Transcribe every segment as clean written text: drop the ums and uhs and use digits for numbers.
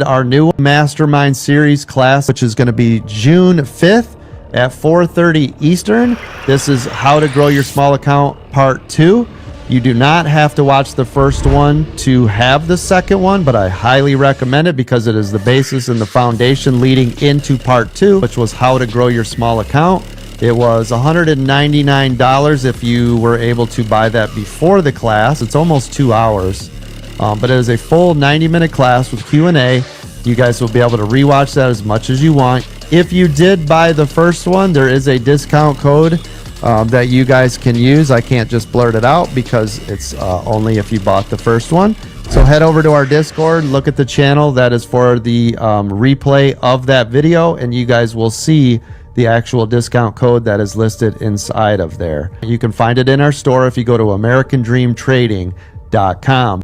Our new mastermind series class, which is going to be June 5th at 4:30 Eastern. This is how to grow your small account part 2. You do not have to watch the first one to have the second one, but I highly recommend it because it is the basis and the foundation leading into part 2, which was how to grow your small account. It was $199 if you were able to buy that before the class. It's almost 2 hours. But it is a full 90-minute class with Q&A. You guys will be able to rewatch that as much as you want. If you did buy the first one, there is a discount code that you guys can use. I can't just blurt it out because it's only if you bought the first one. So head over to our Discord, look at the channel that is for the replay of that video, and you guys will see the actual discount code that is listed inside of there. You can find it in our store if you go to AmericanDreamTrading.com.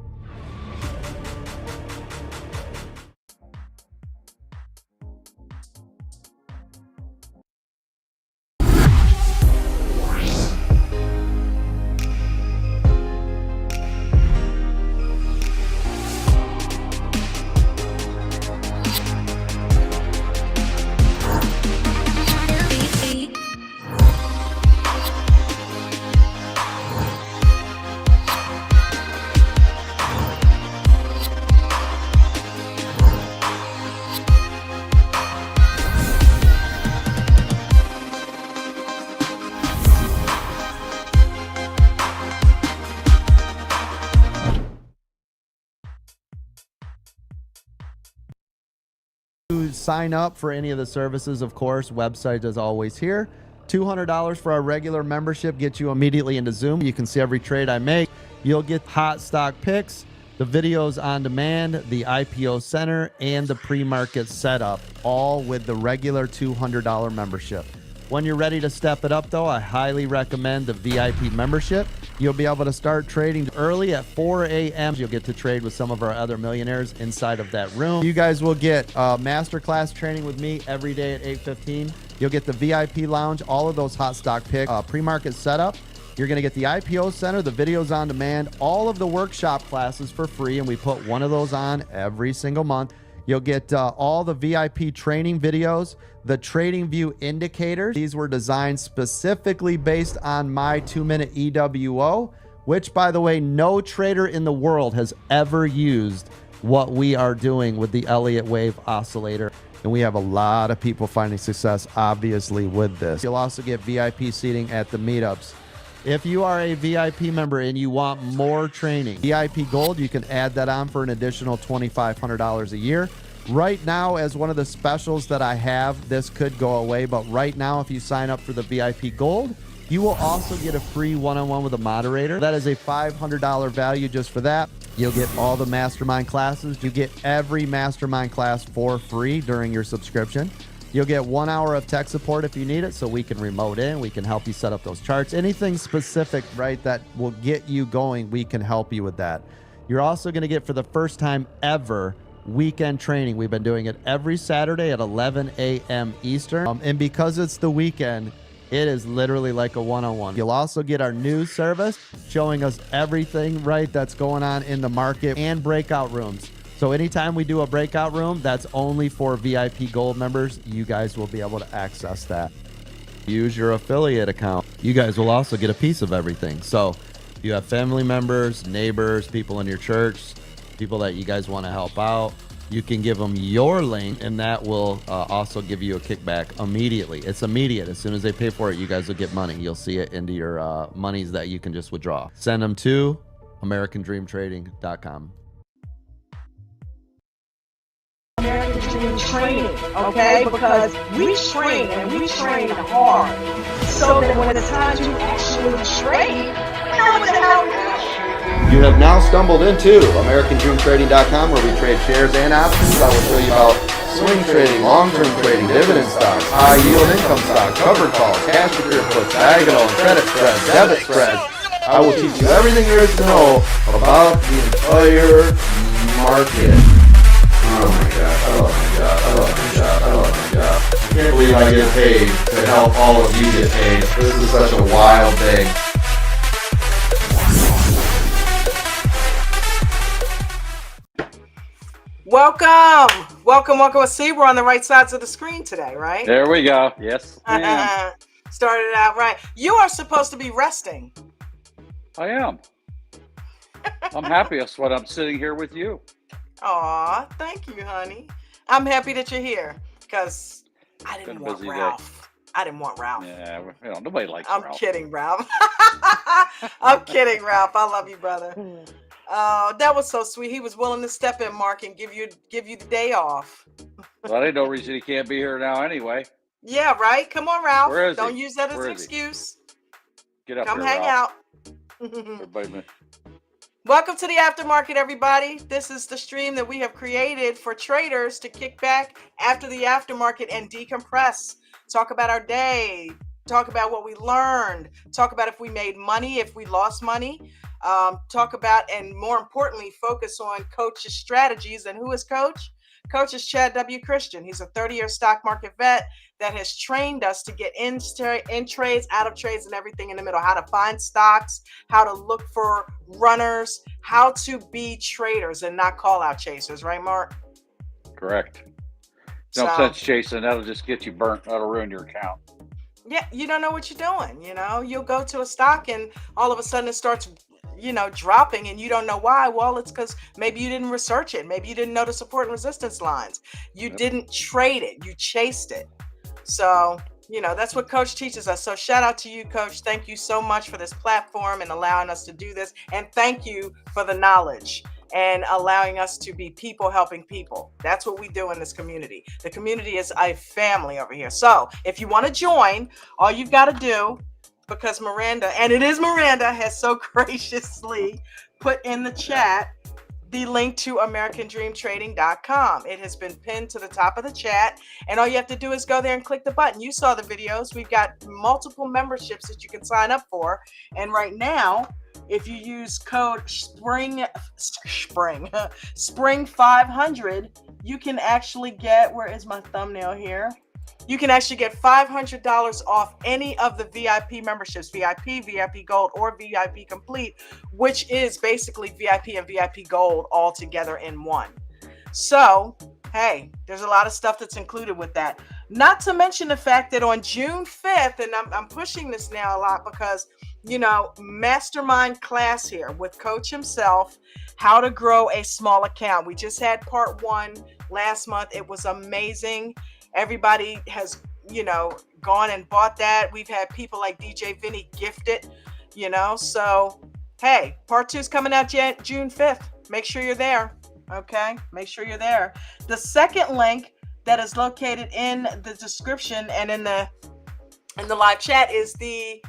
sign up for any of the services, of course, website is always here. $200 for our regular membership gets you immediately into Zoom. You can see every trade I make. You'll get hot stock picks, the videos on demand, the IPO center, and the pre-market setup, all with the regular $200 membership. When you're ready to step it up, though, I highly recommend the VIP membership. You'll be able to start trading early at 4 a.m. You'll get to trade with some of our other millionaires inside of that room. You guys will get masterclass training with me every day at 8:15. You'll get the VIP lounge, all of those hot stock picks, pre-market setup. You're going to get the IPO center, the videos on demand, all of the workshop classes for free, and we put one of those on every single month. You'll get all the VIP training videos, the Trading View indicators. These were designed specifically based on my 2-minute EWO, which, by the way, no trader in the world has ever used what we are doing with the Elliott Wave Oscillator. And we have a lot of people finding success, obviously, with this. You'll also get VIP seating at the meetups. If you are a VIP member and you want more training, VIP Gold, you can add that on for an additional $2,500 a year. Right now, as one of the specials that I have, this could go away, but right now, if you sign up for the VIP Gold, you will also get a free one-on-one with a moderator. That is a $500 value just for that. You'll get all the mastermind classes. You get every mastermind class for free during your subscription. You'll get 1 hour of tech support if you need it, so we can remote in. We can help you set up those charts. Anything specific, right, that will get you going, we can help you with that. You're also going to get, for the first time ever, weekend training. We've been doing it every Saturday at 11 a.m. Eastern. And because it's the weekend, it is literally like a one-on-one. You'll also get our news service showing us everything, right, that's going on in the market, and breakout rooms. So anytime we do a breakout room, that's only for VIP Gold members. You guys will be able to access that. Use your affiliate account. You guys will also get a piece of everything. So you have family members, neighbors, people in your church, people that you guys want to help out. You can give them your link, and that will also give you a kickback immediately. It's immediate. As soon as they pay for it, you guys will get money. You'll see it into your monies that you can just withdraw. Send them to AmericanDreamTrading.com. American Dream Training, okay? Because we train and we train hard so that when it's time to actually trade, we know what the hell we're doing. You have now stumbled into AmericanDreamTrading.com, where we trade shares and options. I will show you about swing trading, long-term trading, dividend stocks, high-yield income stocks, covered calls, cash secure puts, diagonal and credit spreads, debit spreads. I will teach you everything there is to know about the entire market. Oh my God, oh my God, oh my God, oh my God. I can't believe I get paid to help all of you get paid. This is such a wild thing. Welcome. See, we're on the right sides of the screen today, right? There we go. Yes, ma'am. Started out right. You are supposed to be resting. I am. I'm happiest when I'm sitting here with you. Aw, thank you, honey. I'm happy that you're here because I didn't want Ralph. I didn't want Ralph. Yeah, nobody likes Ralph. I'm kidding, Ralph. I'm kidding, Ralph. I love you, brother. That was so sweet. He was willing to step in, Mark, and give you the day off. Well, ain't no reason he can't be here now anyway. Yeah, right? Come on, Ralph. Where is Don't he? use that as Where an is he? excuse. Get up Come here, hang Ralph. out. Everybody, Welcome to the Aftermarket, everybody. This is the stream that we have created for traders to kick back after the aftermarket and decompress. Talk about our day. Talk about what we learned. Talk about if we made money, if we lost money. Talk about, and more importantly, focus on Coach's strategies. And who is Coach? Coach is Chad W. Christian. He's a 30-year stock market vet that has trained us to get in trades, out of trades, and everything in the middle. How to find stocks, how to look for runners, how to be traders and not call-out chasers. Right, Mark? correct. No sense chasing. That'll just get you burnt. That'll ruin your account. Yeah, you don't know what you're doing. You'll go to a stock and all of a sudden it starts dropping and you don't know why. Well, it's because maybe you didn't research it. Maybe you didn't know the support and resistance lines. You didn't trade it. You chased it. So, that's what Coach teaches us. So shout out to you, Coach. Thank you so much for this platform and allowing us to do this. And thank you for the knowledge and allowing us to be people helping people. That's what we do in this community. The community is a family over here. So if you want to join, all you've got to do, because Miranda, and it is Miranda, has so graciously put in the chat the link to AmericanDreamTrading.com. It has been pinned to the top of the chat, and all you have to do is go there and click the button. You saw the videos. We've got multiple memberships that you can sign up for, and right now, if you use code Spring 500, you can actually get, where is my thumbnail here? You can actually get $500 off any of the VIP memberships, VIP, VIP Gold, or VIP Complete, which is basically VIP and VIP Gold all together in one. So, hey, there's a lot of stuff that's included with that. Not to mention the fact that on June 5th, and I'm pushing this now a lot because, you know, mastermind class here with Coach himself, how to grow a small account. We just had part 1 last month. It was amazing. Everybody has, you know, gone and bought that. We've had people like DJ Vinny gift it, you know. So, hey, part 2 is coming out June 5th. Make sure you're there, okay? Make sure you're there. The second link that is located in the description and in the live chat is the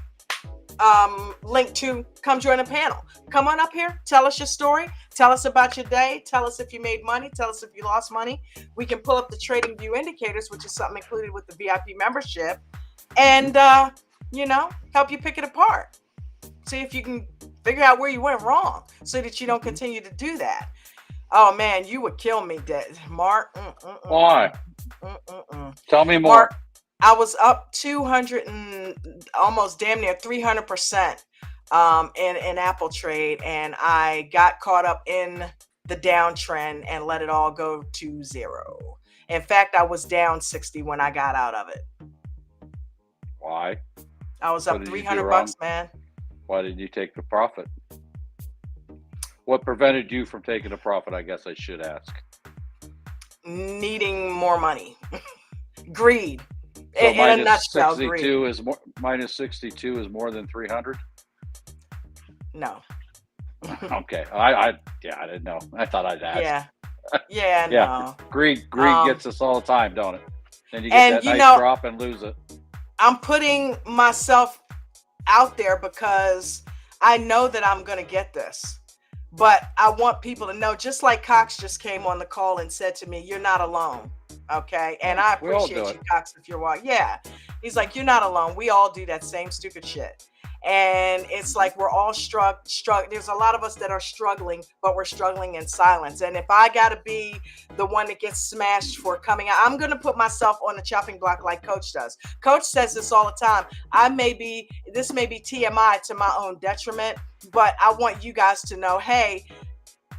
link to come join a panel. Come on up here, tell us your story, tell us about your day, tell us if you made money, tell us if you lost money. We can pull up the trading view indicators, which is something included with the VIP membership, and you know, help you pick it apart. See if you can figure out where you went wrong so that you don't continue to do that. Oh man, you would kill me, Mark. Why? Tell me more. Mark, I was up 200 and almost damn near 300% in Apple trade, and I got caught up in the downtrend and let it all go to zero. In fact, I was down 60 when I got out of it. Why? I was up $300, man. Why did you take the profit? What prevented you from taking a profit? I guess I should ask. Needing more money. Greed. So in a nutshell, 62 greed. is more, minus 62 is more than 300? No. Okay. I didn't know. I thought I'd ask. Yeah, no. Greed gets us all the time, don't it? Then you get that nice drop and lose it. I'm putting myself out there because I know that I'm going to get this. But I want people to know, just like Cox just came on the call and said to me, you're not alone. Okay. And I appreciate you, Cox, if you're watching. Yeah. He's like, you're not alone. We all do that same stupid shit. And it's like we're all struggling. There's a lot of us that are struggling, but we're struggling in silence. And if I got to be the one that gets smashed for coming out, I'm going to put myself on the chopping block like Coach does. Coach says this all the time. This may be TMI to my own detriment, but I want you guys to know, hey,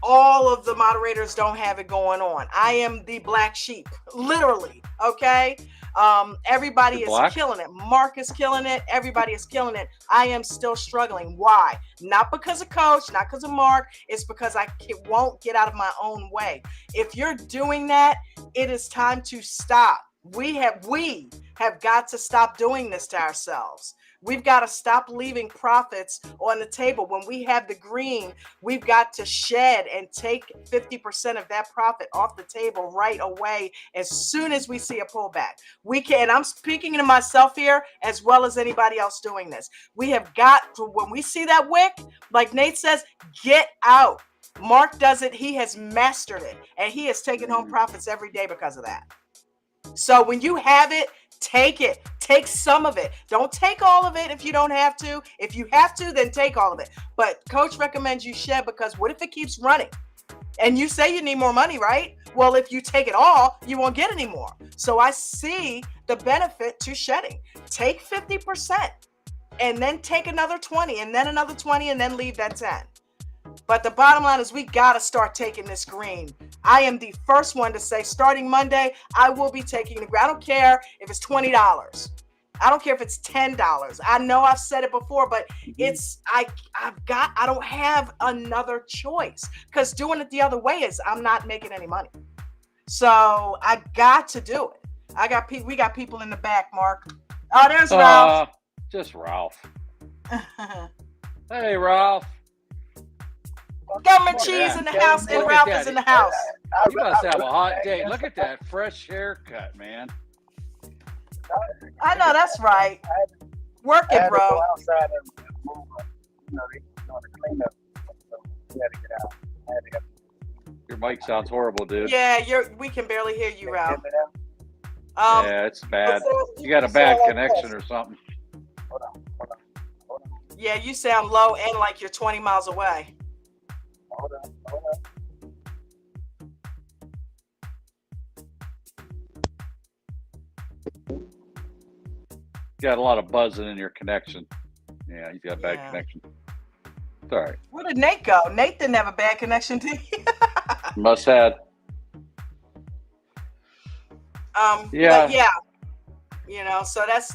all of the moderators don't have it going on. I am the black sheep, literally. Okay. Everybody is killing it. Mark is killing it. Everybody is killing it. I am still struggling. Why? Not because of Coach, not because of Mark. It's because I won't get out of my own way. If you're doing that, it is time to stop. We have got to stop doing this to ourselves. We've got to stop leaving profits on the table. When we have the green, we've got to shed and take 50% of that profit off the table right away as soon as we see a pullback. We can, and I'm speaking to myself here as well as anybody else doing this. We have got to, when we see that wick, like Nate says, get out. Mark does it. He has mastered it, and he has taken home profits every day because of that. So when you have it, take it. Take some of it. Don't take all of it if you don't have to. If you have to, then take all of it. But Coach recommends you shed, because what if it keeps running? And you say you need more money, right? Well, if you take it all, you won't get any more. So I see the benefit to shedding. Take 50% and then take another 20 and then another 20 and then leave that 10. But the bottom line is we got to start taking this green. I am the first one to say, starting Monday, I will be taking the green. I don't care if it's $20. I don't care if it's $10. I know I've said it before, but I don't have another choice, because doing it the other way is I'm not making any money. So I got to do it. We got people in the back, Mark. Oh, there's Ralph. Just Ralph. Hey, Ralph. Government Look at cheese that. in the house, and Look at Ralph that. is in the house. You must have a hot day. Look at that fresh haircut, man. I know that's right. Work I had it, to bro. go outside and move. They doing the cleanup. So we had to get out. I had to get Your mic sounds horrible, dude. Yeah, we can barely hear you, Ralph. Yeah, it's bad. You got a bad connection or something. Hold on. Yeah, you sound low and like you're 20 miles away. Hold on. You got a lot of buzzing in your connection. Yeah, you got a bad Yeah. connection. It's all right. Where did Nate go? Nate didn't have a bad connection to you. Must have. Yeah. But yeah. So that's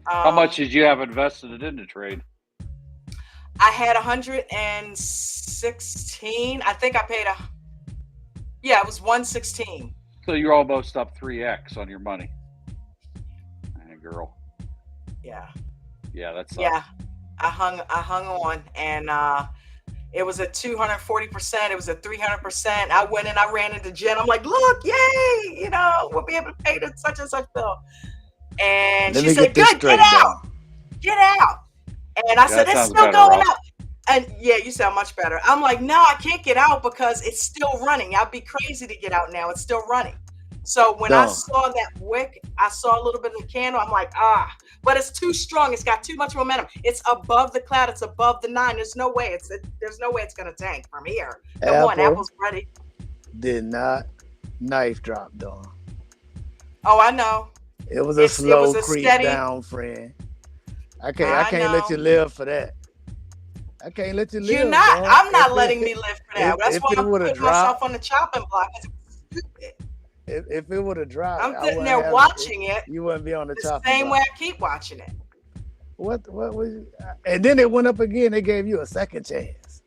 How much did you have invested in the trade? I had 116. I think I paid it was 116. So you're almost up 3x on your money. Hey, girl. Yeah. Yeah, that's Yeah. I hung on, and it was a 240%. It was a 300%. I went and I ran into Jen. I'm like, look, yay! We'll be able to pay the such and such bill. And she said, good, get out. Get out. And I said, it's still going up. And yeah, you sound much better. I'm like, no, I can't get out because it's still running. I'd be crazy to get out now. It's still running. So when I saw that wick, I saw a little bit of the candle. I'm like, but it's too strong. It's got too much momentum. It's above the cloud. It's above the 9. There's no way it's going to tank from here. Come on, Apple's ready. Did not knife drop, Dawn. Oh, I know. It was a slow creep steady down, friend. I can't let you live for that. I can't let you live. You're not. Dawn. I'm not letting me live for that. That's why I'm putting myself on the chopping block. If it would have dropped, I'm sitting there watching it. You wouldn't be on the chopping same block. way I keep watching it. What was? And then it went up again. They gave you a second chance.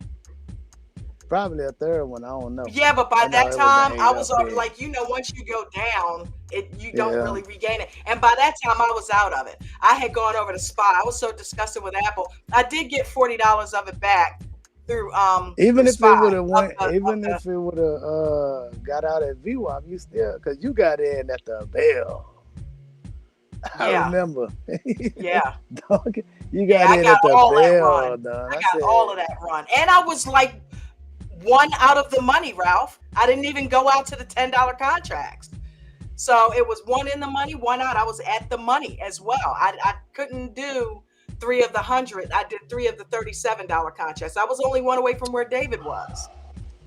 Probably a third one. I don't know. Yeah, but by that time, I was already like, once you go down, you don't really regain it. And by that time, I was out of it. I had gone over to Spot. I was so disgusted with Apple. I did get $40 of it back through even through if Spot. it would have went, even if it would have got out at VWAP, you still because you got in at the bell. I remember. Yeah. You got in at the bell. I got all of that run. And I was like one out of the money, Ralph. I didn't even go out to the $10 contracts. So it was one in the money, one out. I was at the money as well. I couldn't do 3 of the 100. I did 3 of the $37 contracts. I was only one away from where David was.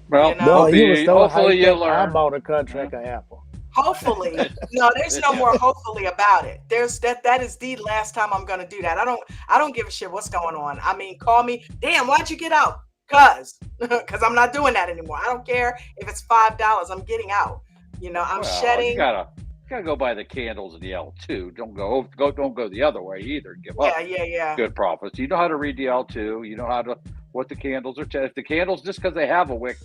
Well, hopefully you learn. I bought a contract at Apple. Hopefully. No, there's no more hopefully about it. That is the last time I'm gonna do that. I don't give a shit what's going on. I mean, call me. Damn, why'd you get out? Cause I'm not doing that anymore. I don't care if it's $5. I'm getting out. I'm shedding. You gotta go buy the candles in the L2. Don't go the other way either. Give up. Yeah. Good profits. You know how to read the L2. You know what the candles are. If the candles, just because they have a wick,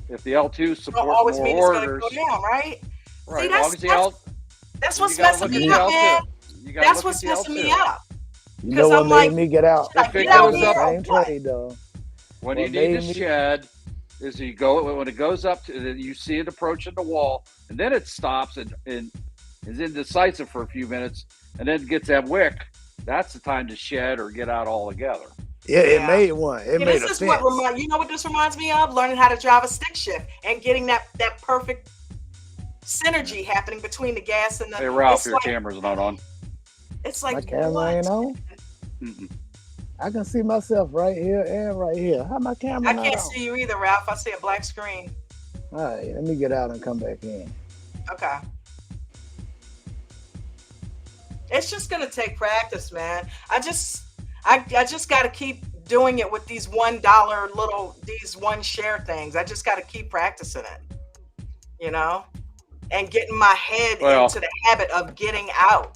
if the L2 support more orders, it's gonna go down, right? See, that's what's messing me up, man. That's what's messing me up. You know what made me get out? If it goes up, same trade though. When you need to shed, is when it goes up to, you see it approaching the wall, and then it stops and is indecisive for a few minutes, and then gets that wick. That's the time to shed or get out altogether. Yeah, it made one. It made this a is fence. you know what this reminds me of? Learning how to drive a stick shift and getting that perfect synergy happening between the gas and the. Hey Ralph, your camera's not on. It's like my camera ain't on. Mm-mm. I can see myself right here and right here. How my camera? I can't see you either, Ralph. I see a black screen. All right, let me get out and come back in. Okay. It's just gonna take practice, man. I just got to keep doing it with these $1 these one share things. I just got to keep practicing it, and getting my head into the habit of getting out.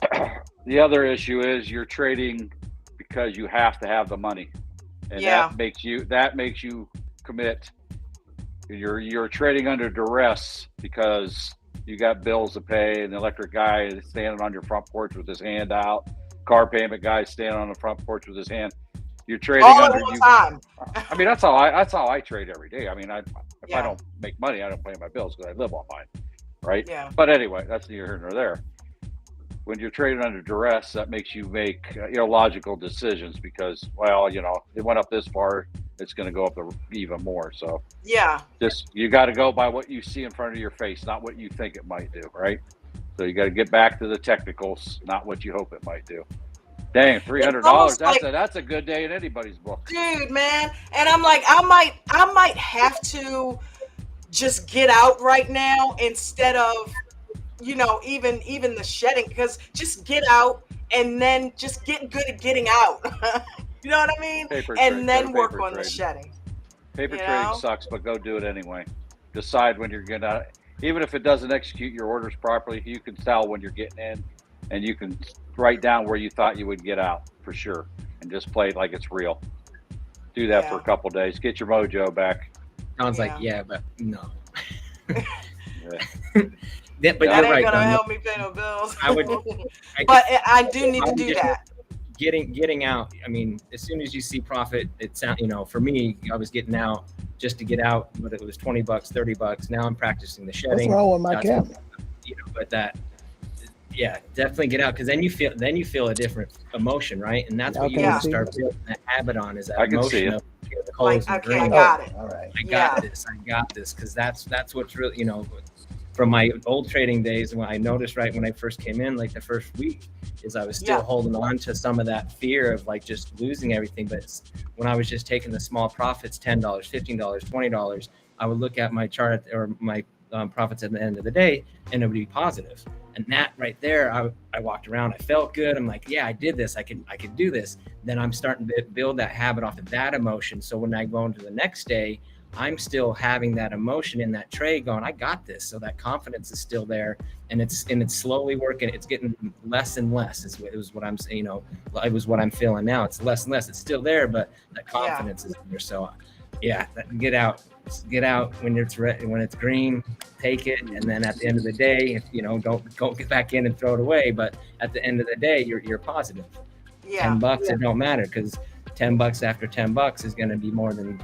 The other issue is you're trading because you have to have the money, and that makes you commit. You're trading under duress because you got bills to pay, and the electric guy is standing on your front porch with his hand out. Car payment guy standing on the front porch with his hand. you're trading all at under one you. time. I mean, that's how I trade every day. I mean, if Yeah. I don't make money, I don't pay my bills because I live on mine, right? Yeah. But anyway, that's neither here nor there. When you're trading under duress, that makes you make illogical decisions because, well, it went up this far, it's going to go up even more. So Yeah. just you got to go by what you see in front of your face, not what you think it might do, right? So you got to get back to the technicals, not what you hope it might do. Dang, $300. That's a good day in anybody's book. Dude, man. And I'm like, I might have to just get out right now instead of, even the shedding, because just get out and then just get good at getting out. You know what I mean? And then work on the shedding. Paper trading sucks, but go do it anyway. Decide when you're going to, even if it doesn't execute your orders properly, you can tell when you're getting in, and you can write down where you thought you would get out for sure, and just play it like it's real. Do that for a couple days. Get your mojo back. Sounds like, but no. Yeah. But that you're ain't right, gonna Don. help me pay no bills. But I do need to do that. Getting out. I mean, as soon as you see profit, it's for me, I was getting out just to get out, but it was $20, $30. Now I'm practicing the shedding. What's wrong with my camera? But definitely get out, because then you feel a different emotion, right? And that's what you need to start building that habit on, is that emotion of the colors and okay, I greens. got it. All right. I got this, because that's what's really, from my old trading days, when I noticed right when I first came in, like the first week, is I was still holding on to some of that fear of like just losing everything. But when I was just taking the small profits, $10, $15, $20, I would look at my chart or my profits at the end of the day, and it would be positive. And that right there, I walked around, I felt good. I'm like, yeah, I did this. I could do this. Then I'm starting to build that habit off of that emotion. So when I go into the next day, I'm still having that emotion in that trade going, I got this. So that confidence is still there, and it's slowly working. It's getting less and less. It was what I'm saying, it was what I'm feeling now. It's less and less. It's still there, but that confidence is there. So get out when it's when it's green, take it. And then at the end of the day, don't get back in and throw it away. But at the end of the day, you're positive. $10, it don't matter, because $10 after $10 is going to be more than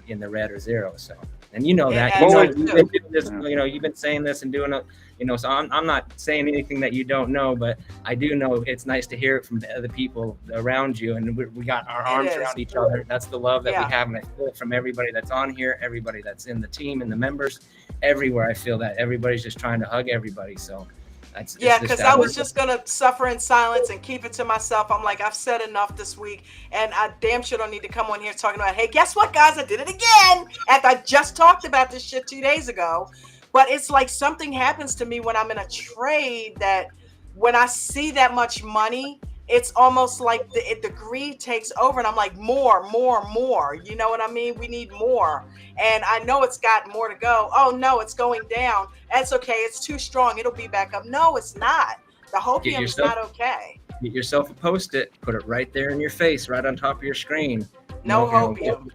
in the red or zero. So, and that, you've been doing this, you've been saying this and doing it, so I'm not saying anything that you don't know, but I do know it's nice to hear it from the other people around you, and we got our arms around each other. That's the love that we have, and I feel it from everybody that's on here, everybody that's in the team and the members, everywhere. I feel that everybody's just trying to hug everybody. So because I was just gonna suffer in silence and keep it to myself. I'm like, I've said enough this week, and I damn sure don't need to come on here talking about, hey, guess what, guys, I did it again, after I just talked about this shit 2 days ago. But it's like something happens to me when I'm in a trade, that when I see that much money, it's almost like the greed takes over, and I'm like, more. You know what I mean? We need more. And I know it's got more to go. Oh, no, it's going down. That's okay. It's too strong. It'll be back up. No, it's not. The hopium is not okay. Get yourself a Post-it. Put it right there in your face, right on top of your screen. No hopium.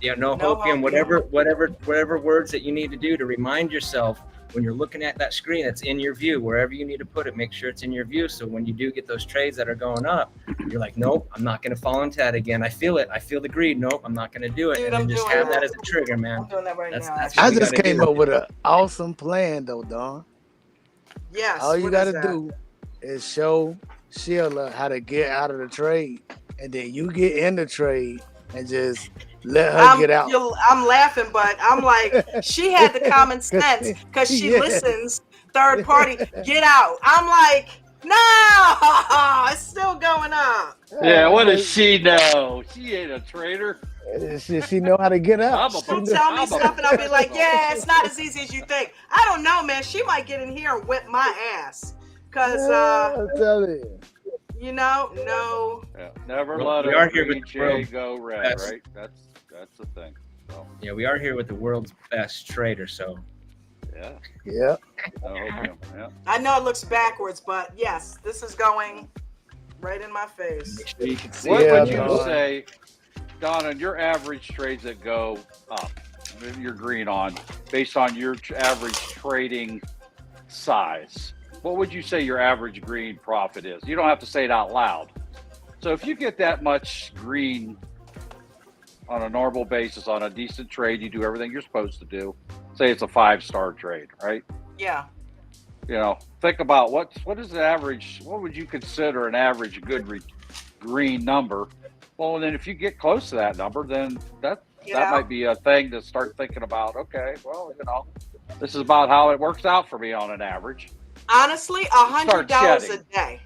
No hopium. Whatever words that you need to do to remind yourself when you're looking at that screen that's in your view, wherever you need to put it, make sure it's in your view. So when you do get those trades that are going up, you're like, nope, I'm not going to fall into that again. I feel it. I feel the greed. Nope, I'm not going to do it. Dude, and then just have that as a trigger, man. I'm doing that right now. I just came up with an awesome plan, though, Don. Yes. All you got to do is show Sheila how to get out of the trade, and then you get in the trade and just let her get out. I'm laughing, but I'm like, she had the common sense, because she listens. Third party, get out. I'm like, no, it's still going up. Yeah, what does she know? She ain't a trader. She know how to get out. She'll tell me stuff, and I'll be like, yeah, it's not as easy as you think. I don't know, man. She might get in here and whip my ass, because I'm telling you. No. Yeah, never let a green jay go red, right? That's the thing. So. Yeah, we are here with the world's best trader, so. Yeah. Yeah. I know it looks backwards, but yes, this is going right in my face. Make sure you can see what would you say, Don, on your average trades that go up, you're green on, based on your average trading size? What would you say your average green profit is? You don't have to say it out loud. So if you get that much green on a normal basis on a decent trade, you do everything you're supposed to do. Say it's a 5-star trade, right? Yeah. You know, think about what is the average? What would you consider an average good green number? Well, then if you get close to that number, then that might be a thing to start thinking about. Okay, well, you know, this is about how it works out for me on an average. Honestly, $100 a day.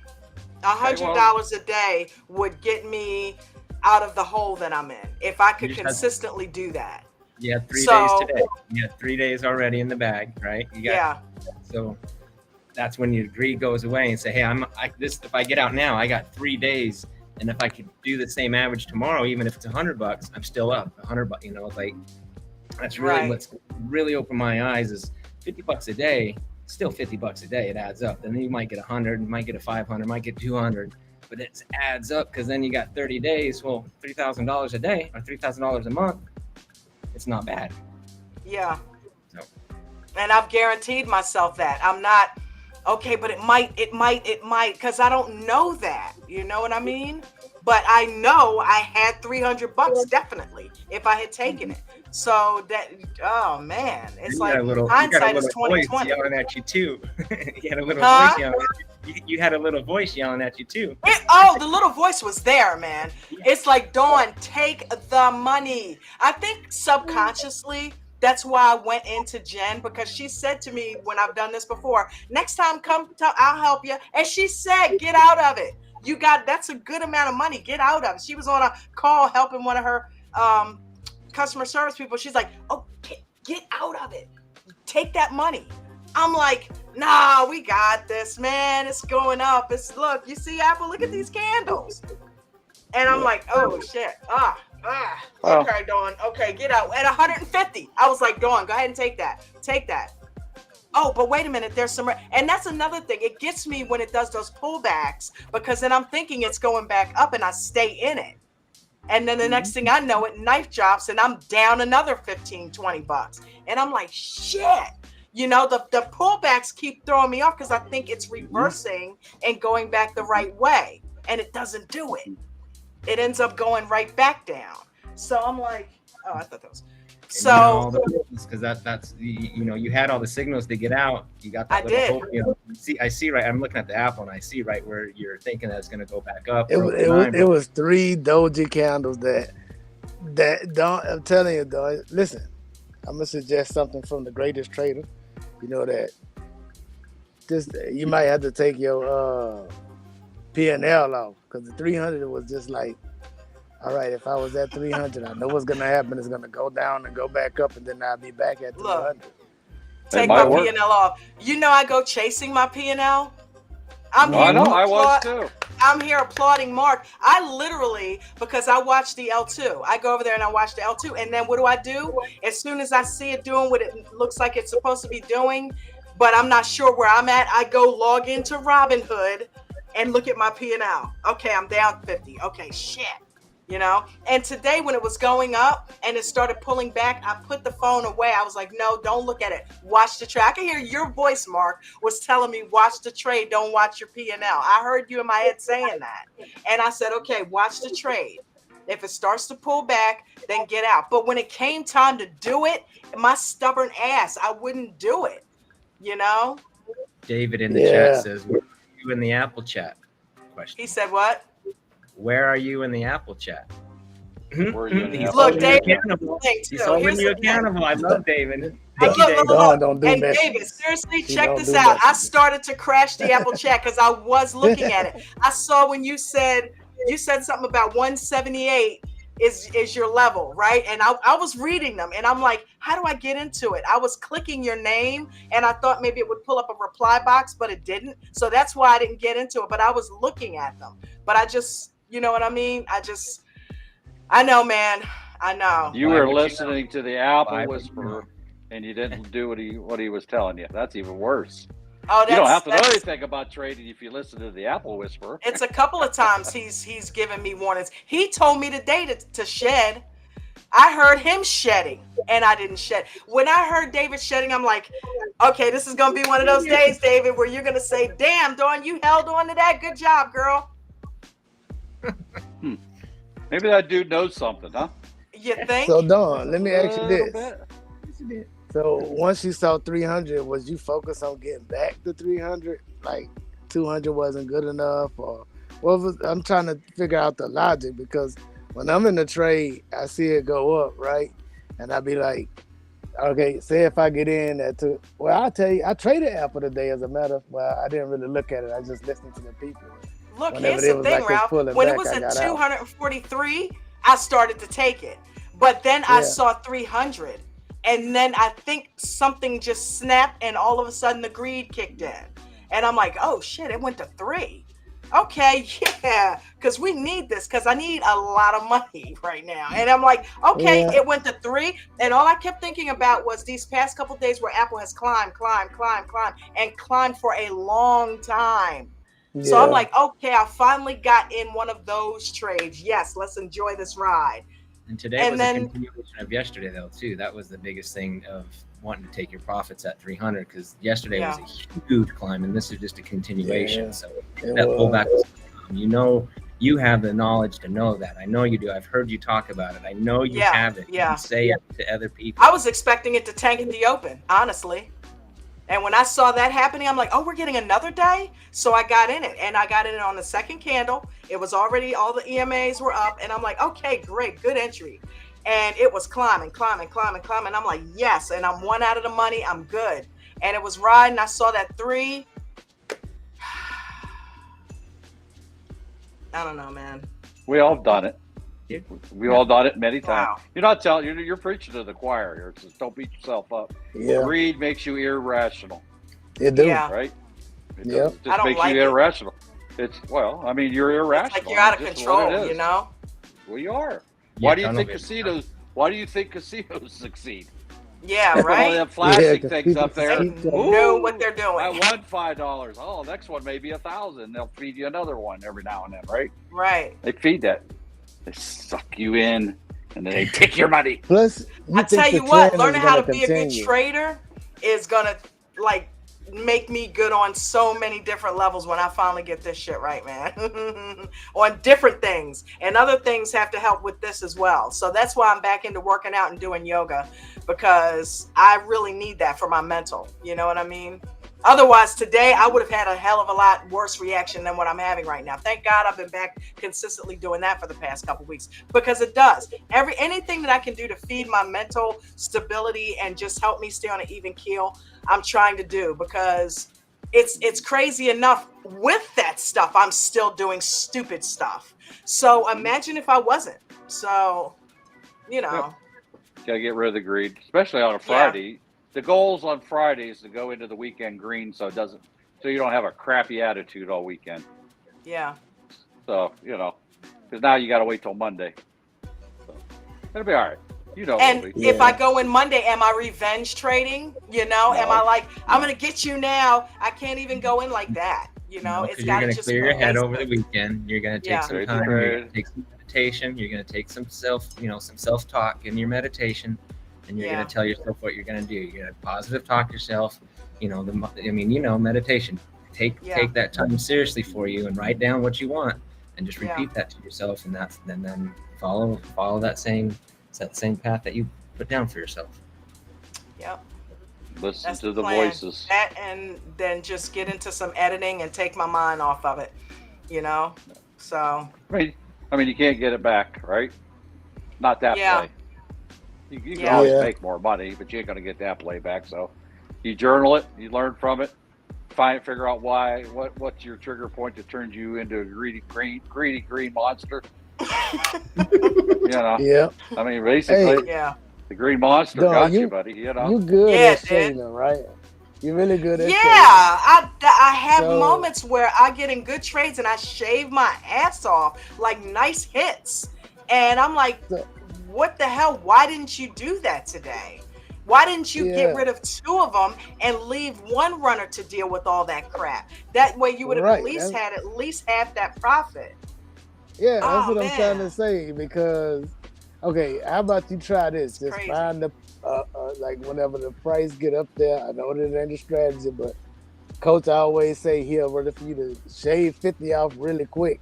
$100 a day would get me out of the hole that I'm in if I could consistently do that. You had 3 days today. You had 3 days already in the bag, right? You got, so that's when your greed goes away and say, hey, if I get out now, I got 3 days. And if I could do the same average tomorrow, even if it's $100, I'm still up $100. You know, like that's really what's really opened my eyes is $50 a day, still $50 a day. It adds up. And then you might get 100, you might get a 500, might get 200, but it adds up because then you got 30 days. Well, $3,000 a day or $3,000 a month. It's not bad. Yeah. So. And I've guaranteed myself that I'm not. Okay, but it might, because I don't know that. You know what I mean? But I know I had $300 definitely if I had taken it. So that, oh man, it's like hindsight is 2020. Yelling at you too. You had a little voice yelling at you. You had a little voice yelling at you too. The little voice was there, man. It's like, Dawn, take the money. I think subconsciously. That's why I went into Jen, because she said to me when I've done this before, next time I'll help you. And she said, get out of it. That's a good amount of money. Get out of it. She was on a call helping one of her customer service people. She's like, oh, get out of it. Take that money. I'm like, nah, we got this, man. It's going up. Look, you see, Apple, look at these candles. And I'm like, oh shit. Okay, Dawn. Okay, get out. At 150. I was like, Dawn, go ahead and take that. Take that. Oh, but wait a minute. There's some, and that's another thing. It gets me when it does those pullbacks, because then I'm thinking it's going back up and I stay in it. And then the next thing I know, it knife drops and I'm down another $15-20. And I'm like, shit. You know, the pullbacks keep throwing me off because I think it's reversing and going back the right way. And it doesn't do it. It ends up going right back down. So I'm like, oh, I thought that was. So because that's you had all the signals to get out. You got that. I did. Hope, I see right. I'm looking at the Apple and I see right where you're thinking that it's going to go back up. It was 3 doji candles that don't. I'm telling you, though. Listen, I'm gonna suggest something from the greatest trader. You know that. You might have to take your P&L off, because the 300 was just like, all right, if I was at 300, I know what's going to happen. It's going to go down and go back up, and then I'll be back at 300. Take my P&L off. You know I go chasing my P&L. I was too. I'm here applauding Mark. I literally, because I watch the L2. I go over there and I watch the L2, and then what do? As soon as I see it doing what it looks like it's supposed to be doing, but I'm not sure where I'm at, I go log into Robinhood and look at my P&L. Okay, I'm down 50. Okay, shit. You know? And today when it was going up and it started pulling back, I put the phone away. I was like, no, don't look at it. Watch the trade. I can hear your voice, Mark, was telling me, watch the trade. Don't watch your P&L. I heard you in my head saying that. And I said, okay, watch the trade. If it starts to pull back, then get out. But when it came time to do it, my stubborn ass, I wouldn't do it. You know? David in the chat says, where are you in the Apple chat? Question. He said what? Where are you in the Apple chat? Look, David. He's holding you accountable. I love David. Don't do and that. David, seriously, check this out. I started to crash the Apple chat because I was looking at it. I saw when you said something about 178 is your level, right? And I was reading them and I'm like, how do I get into it? I was clicking your name and I thought maybe it would pull up a reply box, but it didn't. So that's why I didn't get into it, but I was looking at them. But I just, you know what I mean? I know, man. I know. You were listening to the Apple Whisperer and you didn't do what he was telling you. That's even worse. Oh, you don't have to know anything about trading if you listen to the Apple Whisperer. It's a couple of times he's given me warnings. He told me today to shed. I heard him shedding and I didn't shed. When I heard David shedding, I'm like, okay, this is going to be one of those days, David, where you're going to say, damn, Dawn, you held on to that. Good job, girl. Maybe that dude knows something, huh? You think? So Dawn, let me ask you A this. little bit. So once you saw 300, was you focused on getting back to 300? Like 200 wasn't good enough, or what was? I'm trying to figure out the logic, because when I'm in the trade, I see it go up, right? And I be like, okay, say if I get in at two, well, I'll tell you, I traded Apple today as a matter of, well, I didn't really look at it. I just listened to the people. Look, Whenever here's it the was thing, like it's Ralph. pulling When it back, was I at got out. 243, I started to take it. But then I Yeah. saw 300. And then I think something just snapped, and all of a sudden the greed kicked in. And I'm like, oh shit, it went to 3. Okay, yeah, because we need this, because I need a lot of money right now. And I'm like, okay, Yeah. it went to 3. And all I kept thinking about was these past couple days where Apple has climbed, and climbed for a long time. So I'm Yeah. like, okay, I finally got in one of those trades. Yes, let's enjoy this ride. And today And was then- a continuation of yesterday, though, too. That was the biggest thing of wanting to take your profits at 300, because yesterday was a huge climb, and this is just a continuation. Yeah, So it that was. pullback, you know, you have the knowledge to know that. I know you do. I've heard you talk about it. I know you Yeah, have it. You yeah. can say it to other people. I was expecting it to tank at the open, honestly. And when I saw that happening, I'm like, oh, we're getting another day? So I got in it, and I got in it on the second candle. It was already, all the EMAs were up, and I'm like, okay, great, good entry. And it was climbing. I'm like, yes, and I'm one out of the money, I'm good. And it was riding, I saw that 3. I don't know, man. We all done it. Yeah. We all done it many times. Wow. You're not telling. You're preaching to the choir here. It's just don't beat yourself up. Yeah. Greed makes you irrational, It do. Yeah. right? It Yep. just I don't makes like you it. irrational. It's I mean, you're irrational. Like you're out of It's just what control, it is. you know? Well, you are. Yeah, Why do you tunnel think vision. casinos? Why do you think casinos succeed? Yeah, All right? them flashing Yeah, 'cause things people up there. see They Ooh. know what they're I doing. won $5. Oh, next one maybe 1,000. They'll feed you another one every now and then, right? Right. They feed that. They suck you in, and then they take your money. Plus, I think tell the you what, trend learning is how gonna to be a good continue. trader is gonna like make me good on so many different levels when I finally get this shit right, man. On different things. And other things have to help with this as well. So that's why I'm back into working out and doing yoga, because I really need that for my mental. You know what I mean? Otherwise, today I would have had a hell of a lot worse reaction than what I'm having right now. Thank God I've been back consistently doing that for the past couple weeks, because it does. Anything that I can do to feed my mental stability and just help me stay on an even keel, I'm trying to do, because it's crazy enough with that stuff. I'm still doing stupid stuff. So imagine if I wasn't. So, you know. Gotta get rid of the greed, especially on a Friday. The goals on Friday is to go into the weekend green, so you don't have a crappy attitude all weekend. Yeah. So because now you got to wait till Monday. So it'll be all right. And it'll be. if I go in Monday, am I revenge trading? Am I like, I'm going to get you now? I can't even go in like that. It's got to you're just clear your head be over the weekend. You're going to take some Trade time. the You're trade. going to take some meditation. You're going to take some self-talk in your meditation, and you're going to tell yourself what you're going to do. You're going to positive talk yourself. Meditation. Take that time seriously for you and write down what you want, and just repeat that to yourself, and then follow that same path that you put down for yourself. Yep. Listen That's to the plan. voices. That, and then just get into some editing and take my mind off of it. So. I mean, you can't get it back, right? Not that play. You can always make more money, but you ain't gonna get that play back. So you journal it, you learn from it, figure out what's your trigger point that turns you into a greedy green monster. Yeah. I mean, basically, the green monster got you, buddy. You good at shaving, right? You're really good at shaving. I have moments where I get in good trades and I shave my ass off, like nice hits, and I'm like, what the hell? Why didn't you do that today? Why didn't you get rid of 2 of them and leave one runner to deal with all that crap? That way you would have at least had half that profit. Yeah, that's what I'm trying to say, because, okay, how about you try this? Just find the, like whenever the price get up there, I know that ain't a strategy, but Coach always say he'll rather for you to shave 50 off really quick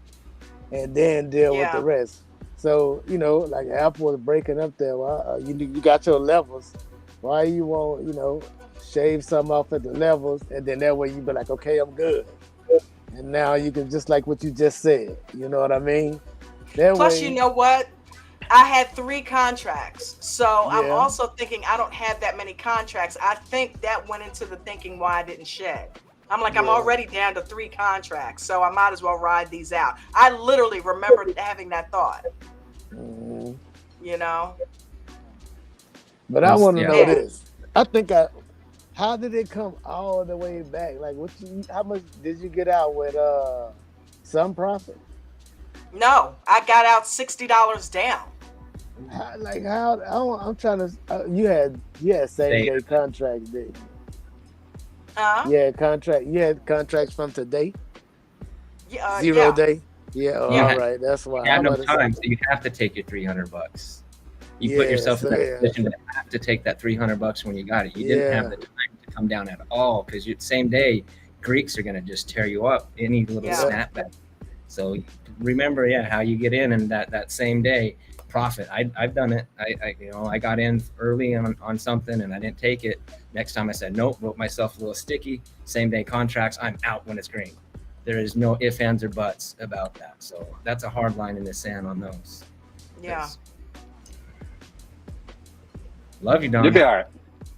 and then deal with the rest. So, you know, like Apple is breaking up there. Well, you got your levels. Why you won't, you know, shave some off at the levels, and then that way you be like, okay, I'm good. And now you can, just like what you just said. You know what I mean? That Plus, way, you know what? I had 3 contracts. So I'm yeah, also thinking I don't have that many contracts. I think that went into the thinking why I didn't shed. I'm like, I'm yeah. already down to 3 contracts, so I might as well ride these out. I literally remember having that thought, Mhm. you know? But I want to Yeah. know Yeah. this. How did it come all the way back? Like, how much did you get out with some profit? No, I got out $60 down. I'm trying to. You had same day contracts, didn't you? You had contracts from today. 0 day. Yeah. Oh, Yeah. all right. That's why. You have I'm no about to say, time, so you have to take your $300. You put yourself in that position to have to take that $300 when you got it. You didn't have the time to come down at all, because same day Greeks are going to just tear you up any little snapback. So remember, how you get in, and that same day profit. I've done it. I got in early on something and I didn't take it. Next time I said nope, wrote myself a little sticky. Same day contracts. I'm out when it's green. There is no ifs, ands, or buts about that. So that's a hard line in the sand on those. Yeah. Love you, Don. You'll be all right.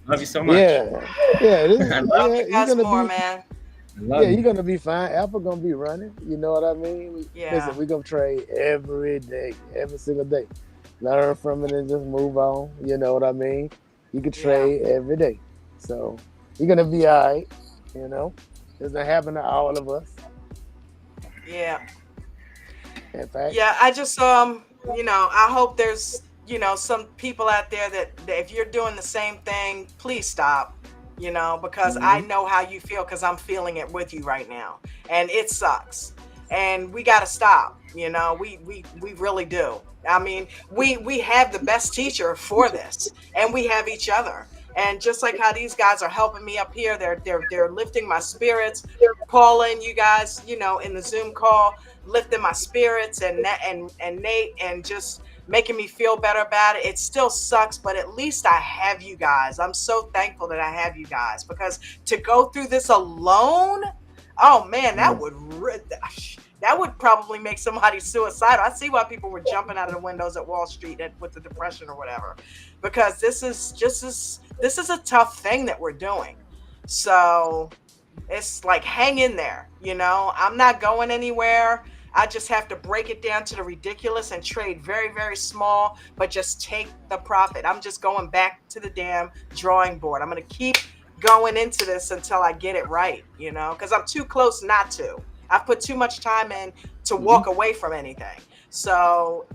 Love you so much. Yeah. I love you guys more, man. You're gonna be fine. Apple gonna be running. You know what I mean? Listen, we're gonna trade every day, every single day. Learn from it and just move on. You know what I mean? You can trade every day. So you're gonna be all right. You know, it's gonna happen to all of us. Yeah. In fact. Yeah, I just you know, I hope there's, you know, some people out there that if you're doing the same thing, please stop. You know, because I know how you feel, because I'm feeling it with you right now, and it sucks, and we got to stop. You know, we really do. I mean, we have the best teacher for this, and we have each other. And just like how these guys are helping me up here, they're lifting my spirits. Calling you guys, you know, in the Zoom call, lifting my spirits, and Nate, and just making me feel better about it. It still sucks, but at least I have you guys. I'm so thankful that I have you guys, because to go through this alone, oh man, that would probably make somebody suicidal. I see why people were jumping out of the windows at Wall Street with the depression or whatever, because this is a tough thing that we're doing. So it's like, hang in there. You know, I'm not going anywhere. I just have to break it down to the ridiculous and trade very, very small, but just take the profit. I'm just going back to the damn drawing board. I'm going to keep going into this until I get it right, you know, because I'm too close not to. I've put too much time in to walk away from anything. So,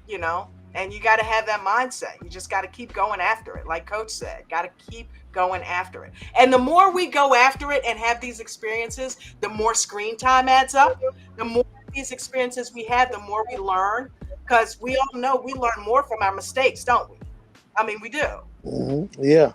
you know, and you got to have that mindset. You just got to keep going after it. Like Coach said, got to keep going after it. And the more we go after it and have these experiences, the more screen time adds up, the more these experiences we have, the more we learn, because we all know we learn more from our mistakes, don't we? I mean, we do. Yeah.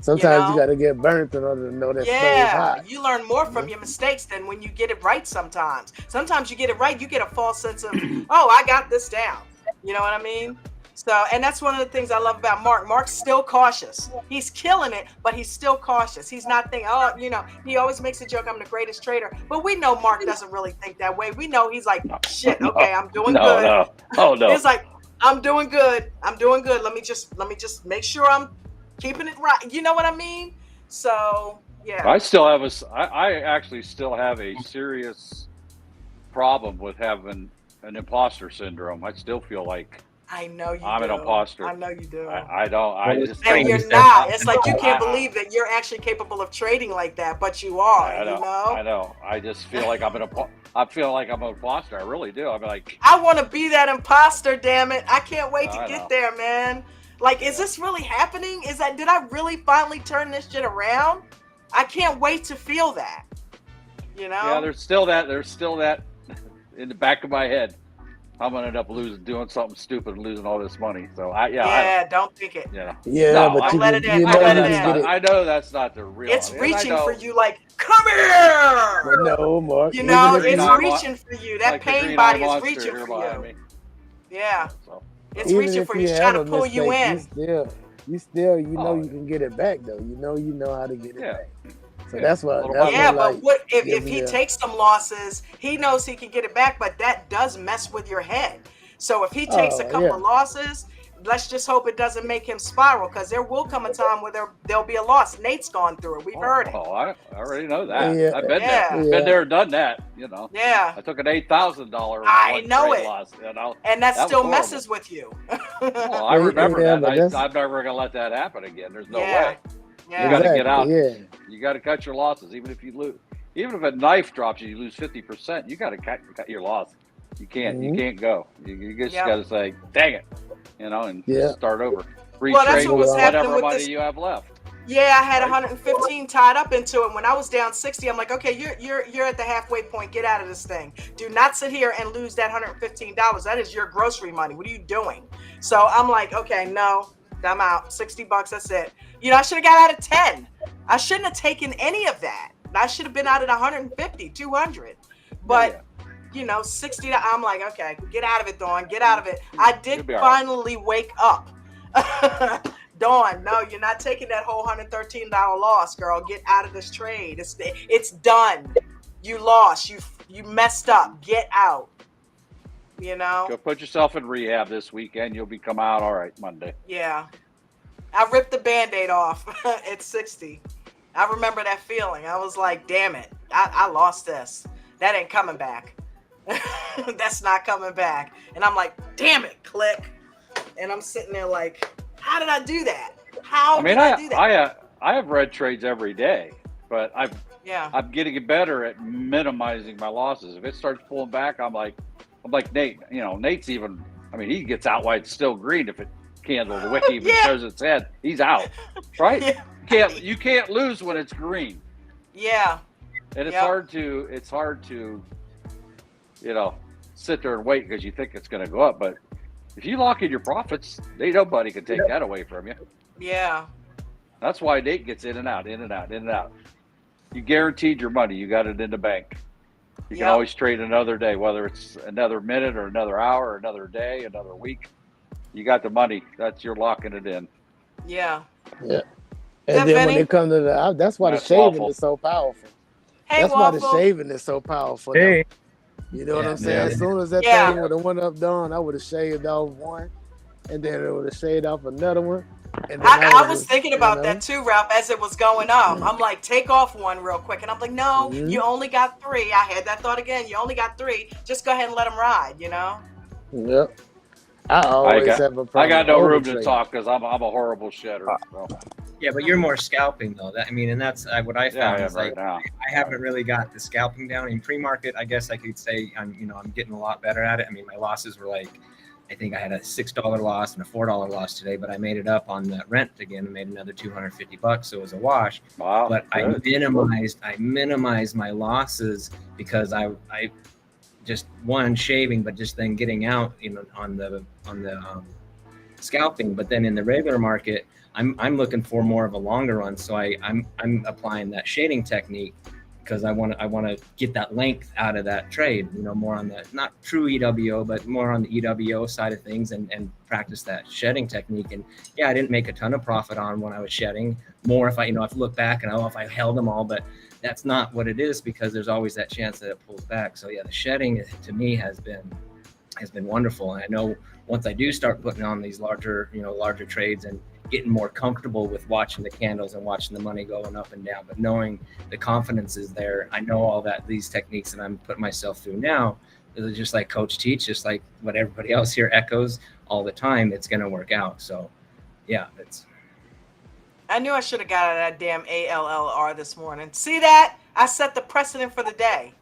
Sometimes you got to get burnt in order to know that stove's hot. You learn more from your mistakes than when you get it right sometimes. Sometimes you get it right, you get a false sense of, oh, I got this down. You know what I mean? So, and that's one of the things I love about Mark. Mark's still cautious. He's killing it, but he's still cautious. He's not thinking, oh, you know, he always makes a joke, I'm the greatest trader. But we know Mark doesn't really think that way. We know he's like, shit, okay, I'm doing good. Oh, no. He's like, I'm doing good. I'm doing good. Let me just make sure I'm keeping it right. You know what I mean? So, yeah. I actually still have a serious problem with having an imposter syndrome. I still feel like I know you I'm do. an imposter. I know you do. I don't. I just. And you're not. It's like you can't believe that you're actually capable of trading like that, but you are. I know. You know. I know. I just feel like I feel like I'm an imposter. I really do. I'm like. I want to be that imposter. Damn it! I can't wait to get there, man. Like, is this really happening? Did I really finally turn this shit around? I can't wait to feel that. You know. Yeah, there's still that in the back of my head. I'm gonna end up doing something stupid and losing all this money. So don't think it. Yeah, No, but Don't let it in. you Don't know let you it can in. get it. I know that's not the real. It's and reaching I know, for you, like, come here. But no, Mark. You know, even if it's Green Eye reaching for you. That like the pain Green body Eye is Monster reaching here for behind you. me. Yeah, So, it's even reaching if for you. you It's have trying to a pull you mistake, in. you still, you know, Oh, you can get it back though. You know how to get it yeah. back. So Yeah, that's little what by Yeah, little. but like what give if me he the takes some losses? He knows he can get it back, but that does mess with your head. So if he takes a oh couple yeah. of losses, let's just hope it doesn't make him spiral, because there will come a time where there'll be a loss. Nate's gone through it. We've heard it. I already know that. Yeah, I've been Yeah. there. Been there, done that. You know. Yeah, I took an $8,000 I one know trade it. loss. You know. And that That was still horrible. messes with you. Well, I remember yeah, that. but that's I'm never gonna let that happen again. There's no Yeah. way. You Yeah. got to get out. exactly, yeah. You got to cut your losses, even if you lose. Even if a knife drops you, you lose 50%. You got to cut your loss. You can't. You Mhm. can't go. You just Yep. got to say, "Dang it," and Yeah. just start over. Well, that's Retrade what with was happening whatever with money this. you have left. Yeah, I had Right? 115 tied up into it. When I was down 60, I'm like, okay, you're at the halfway point. Get out of this thing. Do not sit here and lose that $115. That is your grocery money. What are you doing? So I'm like, okay, no, I'm out. $60, that's it. You know, I should have got out of 10. I shouldn't have taken any of that. I should have been out at 150, 200. But you know, 60, I'm like, okay, get out of it, Dawn. Get out of it. I You'll did be all right. finally wake up. Dawn, no, you're not taking that whole $113 loss, girl. Get out of this trade. It's done. You lost. You messed up. Get out. You know? Go put yourself in rehab this weekend. You'll be come out all right Monday. Yeah. I ripped the Band-Aid off at 60. I remember that feeling. I was like, damn it. I lost this. That ain't coming back. That's not coming back. And I'm like, damn it, click. And I'm sitting there like, how did I do that? How did I do that? I have red trades every day, but I'm getting better at minimizing my losses. If it starts pulling back, I'm like Nate. You know, Nate's even. I mean, he gets out while it's still green. If it candles the wick even shows its head, he's out. Right? Yeah. You can't lose when it's green. Yeah. And it's hard to, you know, sit there and wait because you think it's going to go up. But if you lock in your profits, nobody can take that away from you. Yeah. That's why Nate gets in and out, in and out, in and out. You guaranteed your money. You got it in the bank. You can always trade another day, whether it's another minute or another hour or another day, another week. You got the money. You're locking it in. Yeah. Yeah. And then when it comes to that's why the shaving is so powerful. Hey, that's Waffle. why the shaving is so powerful. Hey. You know what I'm saying? As soon as that thing would have went up done, I would have shaved off one, and then it would have shaved off another one. And then I was thinking about that too, Ralph, as it was going up. I'm like, take off one real quick. And I'm like, no, you only got 3. I had that thought again. You only got 3. Just go ahead and let them ride, you know? Yep. I always have a problem. I got no room to talk because I'm a horrible shedder. So. Yeah, but you're more scalping though. And that's what I found. Is right now. I haven't really got the scalping down. In pre-market, I guess I could say I'm getting a lot better at it. I mean, my losses were like, I think I had a $6 loss and a $4 loss today, but I made it up on the rent again and made another $250, so it was a wash. Wow! But I minimized my losses because I just shaving, but just then getting out, on the scalping. But then in the regular market, I'm looking for more of a longer run, so I'm applying that shading technique because I want to get that length out of that trade, more on the not true EWO, but more on the EWO side of things, and practice that shedding technique. And I didn't make a ton of profit on when I was shedding. More if I look back and if I held them all, but that's not what it is because there's always that chance that it pulls back. So the shedding to me has been wonderful. And I know once I do start putting on these larger trades and getting more comfortable with watching the candles and watching the money going up and down, but knowing the confidence is there, I know all these techniques that I'm putting myself through now, is just like Coach teach, just like what everybody else here echoes all the time, it's going to work out. So I knew I should have got out of that damn ALLR this morning. See that? I set the precedent for the day.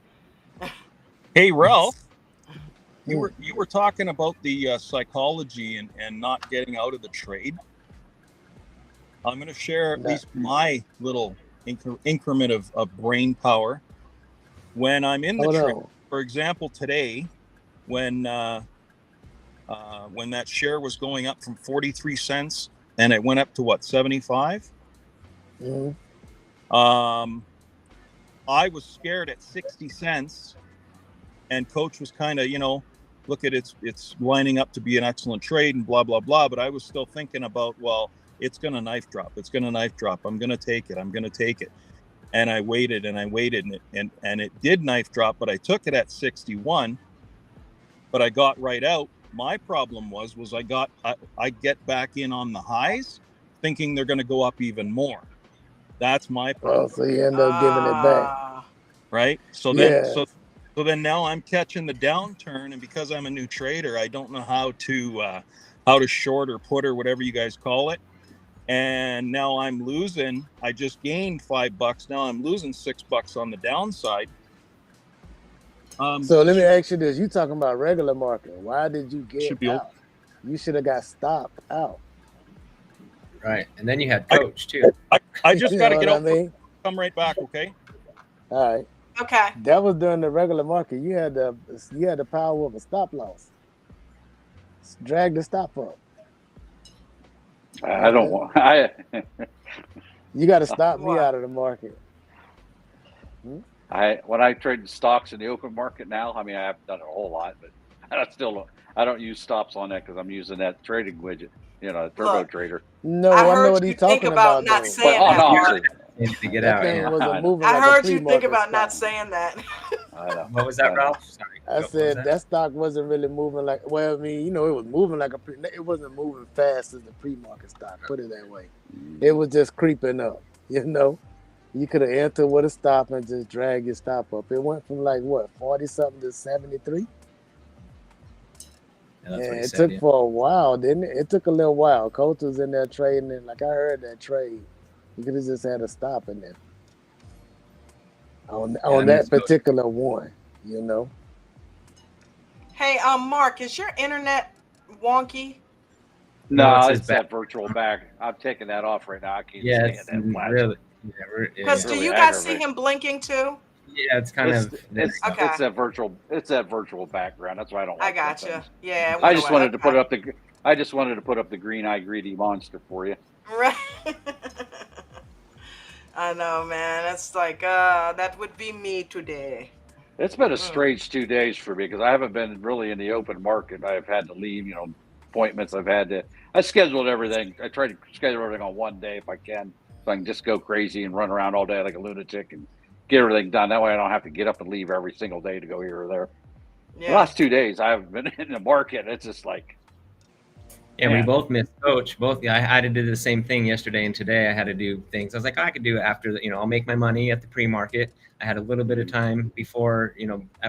Hey, Ralph, you were talking about the psychology and not getting out of the trade. I'm going to share at least my little increment of brain power. When I'm in the trade, for example, today, when when that share was going up from 43 cents and it went up to what, 75? Mm-hmm. I was scared at 60 cents, and coach was kind of, look at it's lining up to be an excellent trade and blah, blah, blah. But I was still thinking about, well, it's going to knife drop. It's going to knife drop. I'm going to take it. I'm going to take it. And I waited and I waited and it did knife drop, but I took it at 61, but I got right out. My problem was I get back in on the highs thinking they're going to go up even more. That's my problem. Oh, so you end up giving it back. Right. So then now I'm catching the downturn, and because I'm a new trader, I don't know how to short or put or whatever you guys call it. And now I'm losing. I just gained $5. Now I'm losing $6 on the downside. So let me ask you this: you talking about regular market? Why did you get out? You should have got stopped out. Right, and then you had coach too. I just got to get out. Come right back, okay? All right. Okay. That was during the regular market. You had the power of a stop loss. Drag the stop up. I don't want. You got to stop me out of the market. When I trade the stocks in the open market now, I mean, I haven't done it a whole lot, but I don't use stops on that because I'm using that trading widget, the Turbo Trader. No, I know what he's talking about. Not saying that. To get out. I heard you think about not saying that. What was that, Ralph? Sorry. I said that stock wasn't really moving like. Well, I mean, it was moving like it wasn't moving fast as the pre-market stock. Put it that way. It was just creeping up. You could have entered with a stop and just drag your stop up. It went from 40 something to 73. Yeah, it took for a while, didn't it? It took a little while. Coach was in there trading, and I heard that trade. You could have just had a stop in there on that particular one, Hey, Mark, is your internet wonky? No, it's that virtual back. I'm taking that off right now. I can't stand that flash. Really. Because do you guys see him blinking too? Yeah, it's kind of. It's that virtual background. That's why I don't. I gotcha. Yeah. I just wanted to put up the green eye greedy monster for you. Right. I know, man. That's that would be me today. It's been a strange 2 days for me because I haven't been really in the open market. I've had to leave, appointments. I scheduled everything. I try to schedule everything on one day if I can, so I can just go crazy and run around all day like a lunatic and get everything done. That way I don't have to get up and leave every single day to go here or there. Yeah. The last 2 days I haven't been in the market. It's just like. Yeah, we both missed coach. I had to do the same thing yesterday and today. I had to do things. I was like, I could do it after I'll make my money at the pre-market. I had a little bit of time before,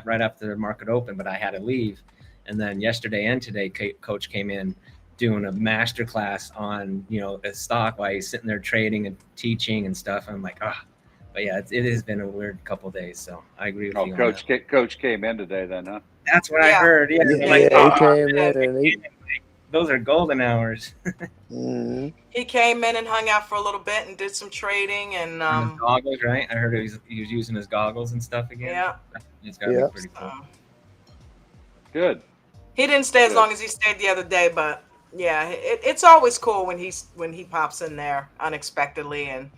right after the market opened, but I had to leave. And then yesterday and today, coach came in doing a master class on, a stock while he's sitting there trading and teaching and stuff. I'm like, but yeah, it has been a weird couple of days. So I agree with you. Coach came in today then, huh? That's what I heard. Yeah. He came in and those are golden hours. Mm-hmm. He came in and hung out for a little bit and did some trading and his goggles, right? I heard he was using his goggles and stuff again. Yeah. It's gotta be pretty cool. Good. He didn't stay as long as he stayed the other day, but yeah, it's always cool when he pops in there unexpectedly and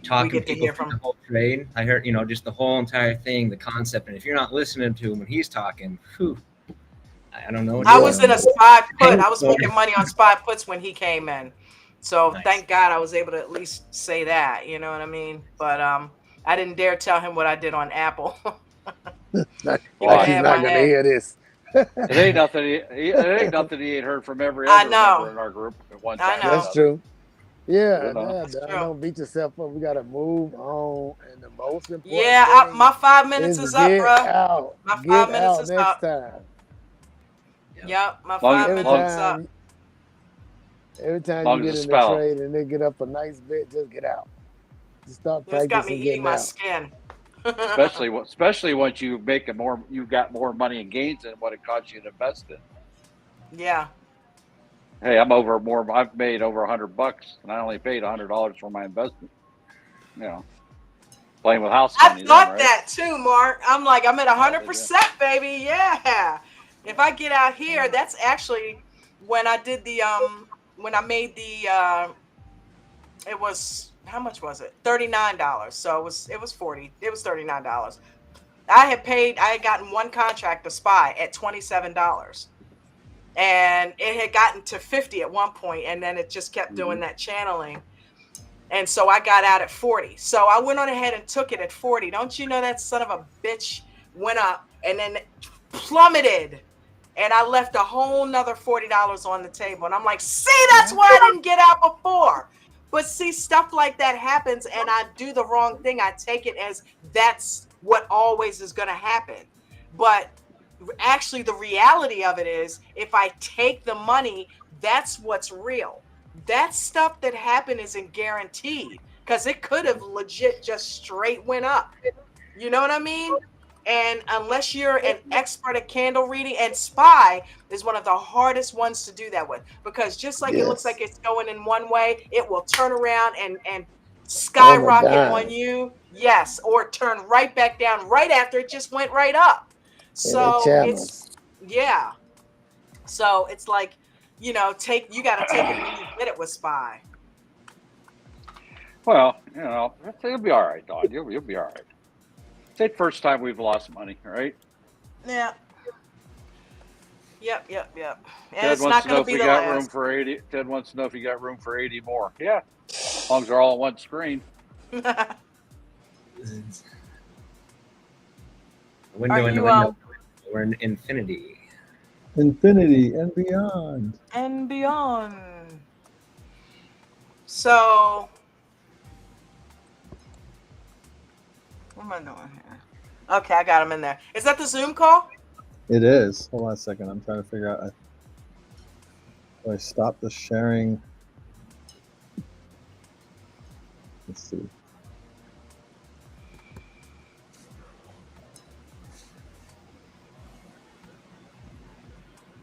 talking to people from the whole trade. I heard, just the whole entire thing, the concept, and if you're not listening to him when he's talking, I don't know. I was in a spot put. I was making money on spot puts when he came in. So Thank God I was able to at least say that, you know what I mean? But I didn't dare tell him what I did on Apple. He's not gonna hear this. It ain't nothing he ain't heard from every other member in our group at one time. I know. That's true. Yeah, don't beat yourself up. We gotta move on, and the most important. Yeah, my 5 minutes is up, bro. Out. My 5 minutes is next up. Time. Yep, my 5 minutes is up. Every time you get in the trade and they get up a nice bit, just get out. Just start practicing. It's got me eating my skin. especially once you got more money in gains than what it cost you to invest in. Yeah. Hey, I've made over $100 and I only paid $100 for my investment. Playing with house money. I thought that too, Mark. I'm like, I'm at 100%, baby. Yeah. If I get out here, that's actually when I did the when I made the it was, how much was it? $39. So it was 40. It was $39. I had gotten one contract, a spy, at $27. And it had gotten to 50 at one point, and then it just kept doing that channeling. And so I got out at 40. So I went on ahead and took it at 40. Don't you know that son of a bitch went up and then plummeted? And I left a whole nother $40 on the table. And I'm like, see, that's why I didn't get out before. But see, stuff like that happens, and I do the wrong thing. I take it as that's what always is going to happen. But actually, the reality of it is, if I take the money, that's what's real. That stuff that happened isn't guaranteed, because it could have legit just straight went up. You know what I mean? And unless you're an expert at candle reading, and SPY is one of the hardest ones to do that with, because just like it looks like it's going in one way, it will turn around and skyrocket on you. Yes, or turn right back down right after it just went right up. So it's, yeah. So it's like, you know, you got to take it when you get it with SPY. Well, you know, it'll be all right, Dawn. You'll be all right. It's the first time we've lost money, right? Yeah. Yep. And Ted it's not going to be the last. Room for 80. Ted wants to know if you got room for 80 more. Yeah, as long as they're all on one screen. Window in the window. We're in infinity. Infinity and beyond. And beyond. So, what am I doing here? Okay, I got him in there. Is that the Zoom call? It is. Hold on a second. I'm trying to figure out. Do I stop the sharing? Let's see.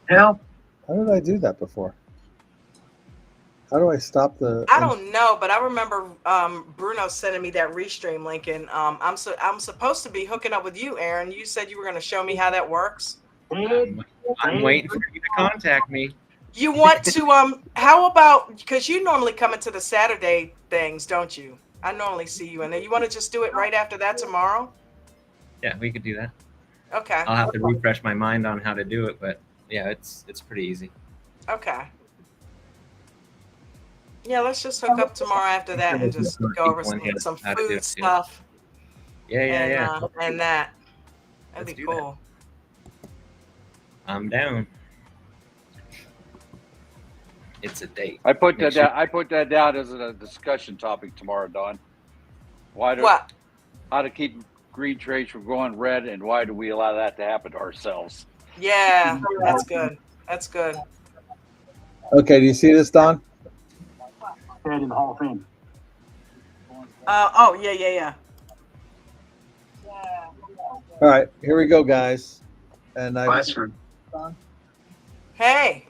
Help. How did I do that before? How do I stop the? I don't know, but I remember Bruno sending me that Restream link, and I'm supposed to be hooking up with you, Aaron. You said you were going to show me how that works. I'm waiting for you to contact me. You want to how about, because you normally come into the Saturday things, don't you? I normally see you in there. You want to just do it right after that tomorrow? Yeah, we could do that. Okay. I'll have to refresh my mind on how to do it, but yeah, it's pretty easy. Okay. Yeah, let's just hook up tomorrow after that and just go over some food stuff. Yeah. And that. That'd be cool. I'm down. It's a date. I put that down as a discussion topic tomorrow, Dawn. What? How to keep green trades from going red, and why do we allow that to happen to ourselves? Yeah, that's good. That's good. Okay, do you see this, Don? In the Hall of Fame. Oh, yeah. All right, here we go, guys. And Hey.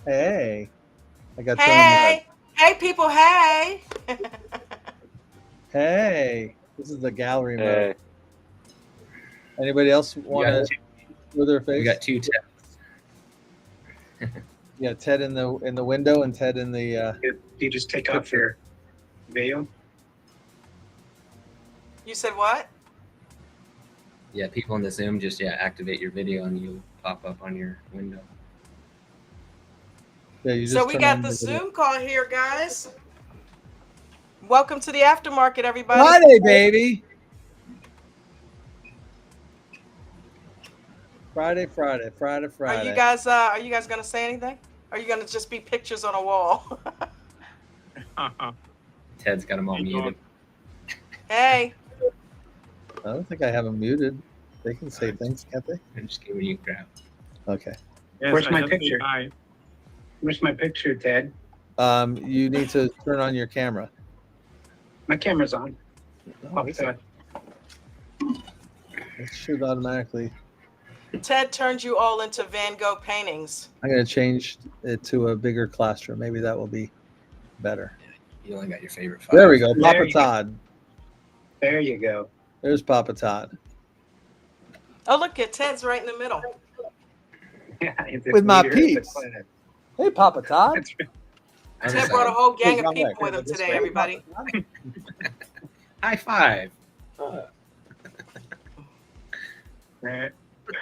Hey. I got Hey people, hey. Hey. This is the gallery mode. Hey. Anybody else want to with their face? We got two Teds. Yeah, Ted in the window and Ted in the. You just take off your video. You said what? Yeah, people in the Zoom just activate your video and you pop up on your window. Yeah, you just. So we got the Zoom call here, guys. Welcome to the Aftermarket, everybody. Friday, baby. Friday. Are you guys gonna say anything? Are you gonna just be pictures on a wall? Ted's got them all muted. Hey. I don't think I have them muted. They can say things, can't they? I'm just giving you crap. Okay. Yes, where's my picture? Where's my picture, Ted? You need to turn on your camera. My camera's on. It should automatically. Ted turned you all into Van Gogh paintings. I'm going to change it to a bigger classroom. Maybe that will be better. You only got your favorite five. There we go. Papa Todd. There you go. There's Papa Todd. Oh, look at Ted's right in the middle. Yeah, he's the With my leader of the peeps. class. Hey, Papa Todd. That's right. Other Ted brought a side. whole gang Hey, of wrong way. people with him This today, way. everybody. High five. Right.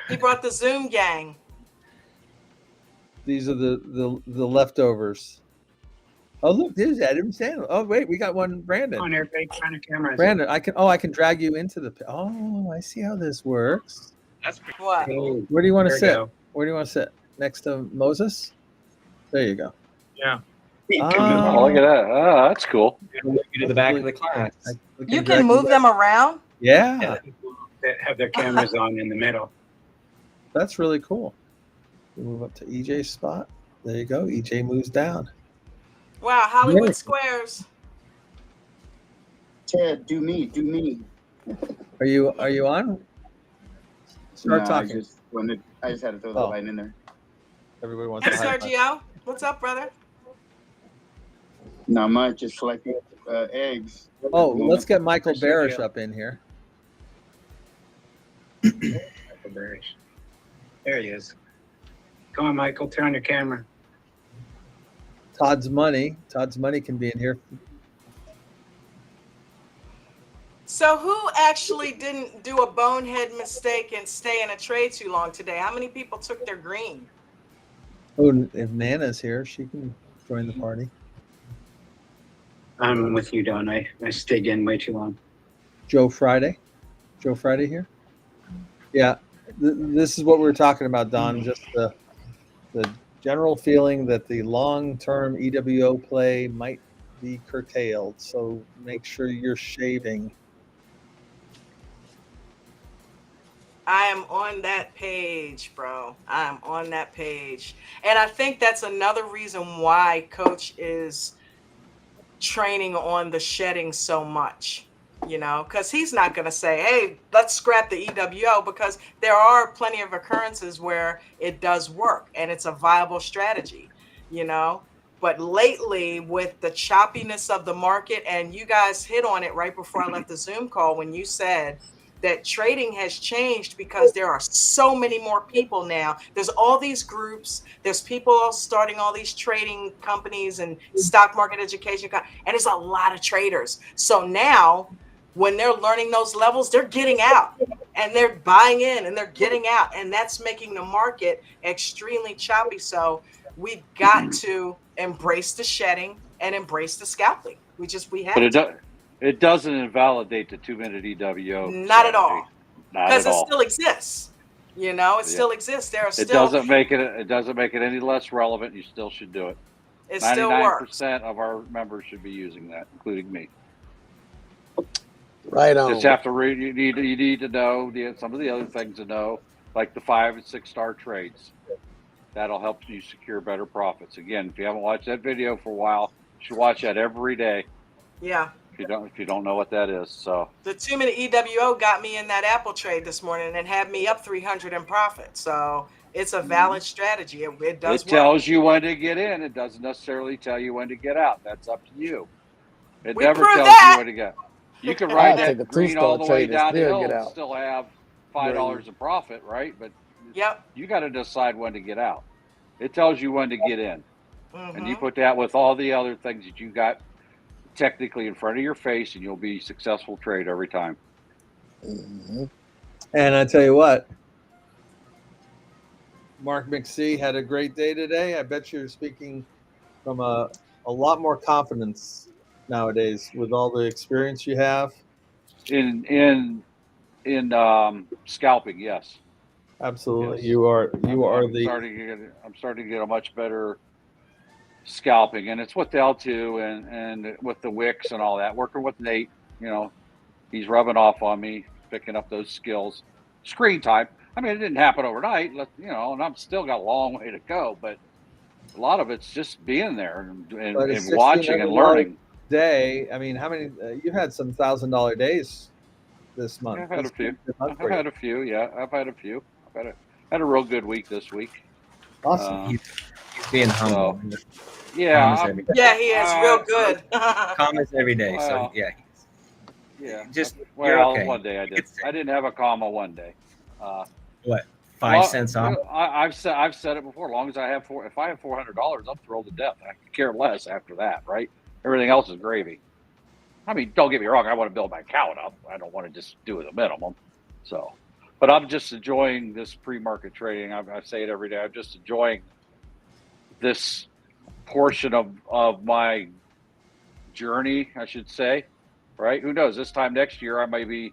He brought the Zoom gang. These are the leftovers. Oh, look, there's Adam Sandler. Oh, wait, we got one, Brandon. Come on, everybody, turn the cameras. Brandon, I can drag you into the. Oh, I see how this works. That's pretty What? cool. Where do you want to There we sit? go. Where do you want to sit? Next to Moses? There you go. Yeah. Oh, look at that. Oh, that's cool. Move you to the back of the class. You drag can move them around? Yeah, That have their cameras on in the middle. that's really cool. We move up to EJ's spot. There you go. EJ moves down. Wow, Hollywood Yeah. Squares. Ted, do me. Are you on? Start talking. I just had to throw the Oh. line in there. Everybody wants Hey, to high five. Sergio. What's up, brother? Not much, just selecting eggs. Oh, let's get Michael Sergio. Barish up in here. Michael Barish. There he is. Come on, Michael, turn on your camera. Todd's money. Todd's money can be in here. So who actually didn't do a bonehead mistake and stay in a trade too long today? How many people took their green? Oh, if Nana's here, she can join the party. I'm with you, Don. I stayed in way too long. Joe Friday here. Yeah, this is what we were talking about, Don. Just the general feeling that the long-term EWO play might be curtailed. So make sure you're shaving. I am on that page, bro. I am on that page. And I think that's another reason why Coach is training on the shedding so much, because he's not going to say, hey, let's scrap the EWO, because there are plenty of occurrences where it does work and it's a viable strategy, But lately, with the choppiness of the market, and you guys hit on it right before I left the Zoom call when you said that trading has changed because there are so many more people now. There's all these groups. There's people starting all these trading companies and stock market education, and there's a lot of traders. So now, when they're learning those levels, they're getting out and they're buying in and they're getting out, and that's making the market extremely choppy. So we got to embrace the shedding and embrace the scalping. We have to. It doesn't invalidate the 2-minute EWO. Not at all. Not at Because it all. still exists. It still exists. There are still. It doesn't make it any less relevant. You still should do it. It still works. 99% of our members should be using that, including me. Right on. Just have to read. You need to know some of the other things to know, like the 5 and 6 star trades. That'll help you secure better profits. Again, if you haven't watched that video for a while, you should watch that every day. Yeah. If you don't know what that is, so The 2-minute EWO got me in that Apple trade this morning and had me up 300 in profit. So it's a valid strategy. It does. It tells you when to get in. It doesn't necessarily tell you when to get out. That's up to you. It We never proved tells that. you when to get. You can ride I'll take that a green all the two-star way trade and still downhill get and out. still have $5 in profit, right? But Yep. you got to decide when to get out. It tells you when to get in, and you Mhm. put that with all the other things that you got technically in front of your face, and you'll be a successful trade every time. Mm-hmm. And I tell you what, Mark McSee had a great day today. I bet you're speaking from a lot more confidence nowadays with all the experience you have. In scalping, yes. Absolutely, Yes. you are I'm starting to get a much better scalping, and it's with L2 and with the wicks and all that. Working with Nate, he's rubbing off on me, picking up those skills. Screen time. I mean, it didn't happen overnight, and I'm still got a long way to go, but a lot of it's just being there and watching and learning. Day. I mean, how many? You had some $1,000 days this month. I've had a few. I've had a few. Yeah, I've had a few. I've had a real good week this week. Awesome. He's being humble. Yeah. Comments every day. Yeah, he is real good. Comments every day. So Yeah. you're okay. One day I did. I didn't have a comma one day. What, 5 cents off? I've said it before. As long as if I have $400, I'm thrilled to death. I could care less after that, right? Everything else is gravy. I mean, don't get me wrong. I want to build my account up. I don't want to just do the minimum. So, but I'm just enjoying this pre-market trading. I say it every day. I'm just enjoying this portion of my journey, I should say. Right? Who knows? This time next year, I may be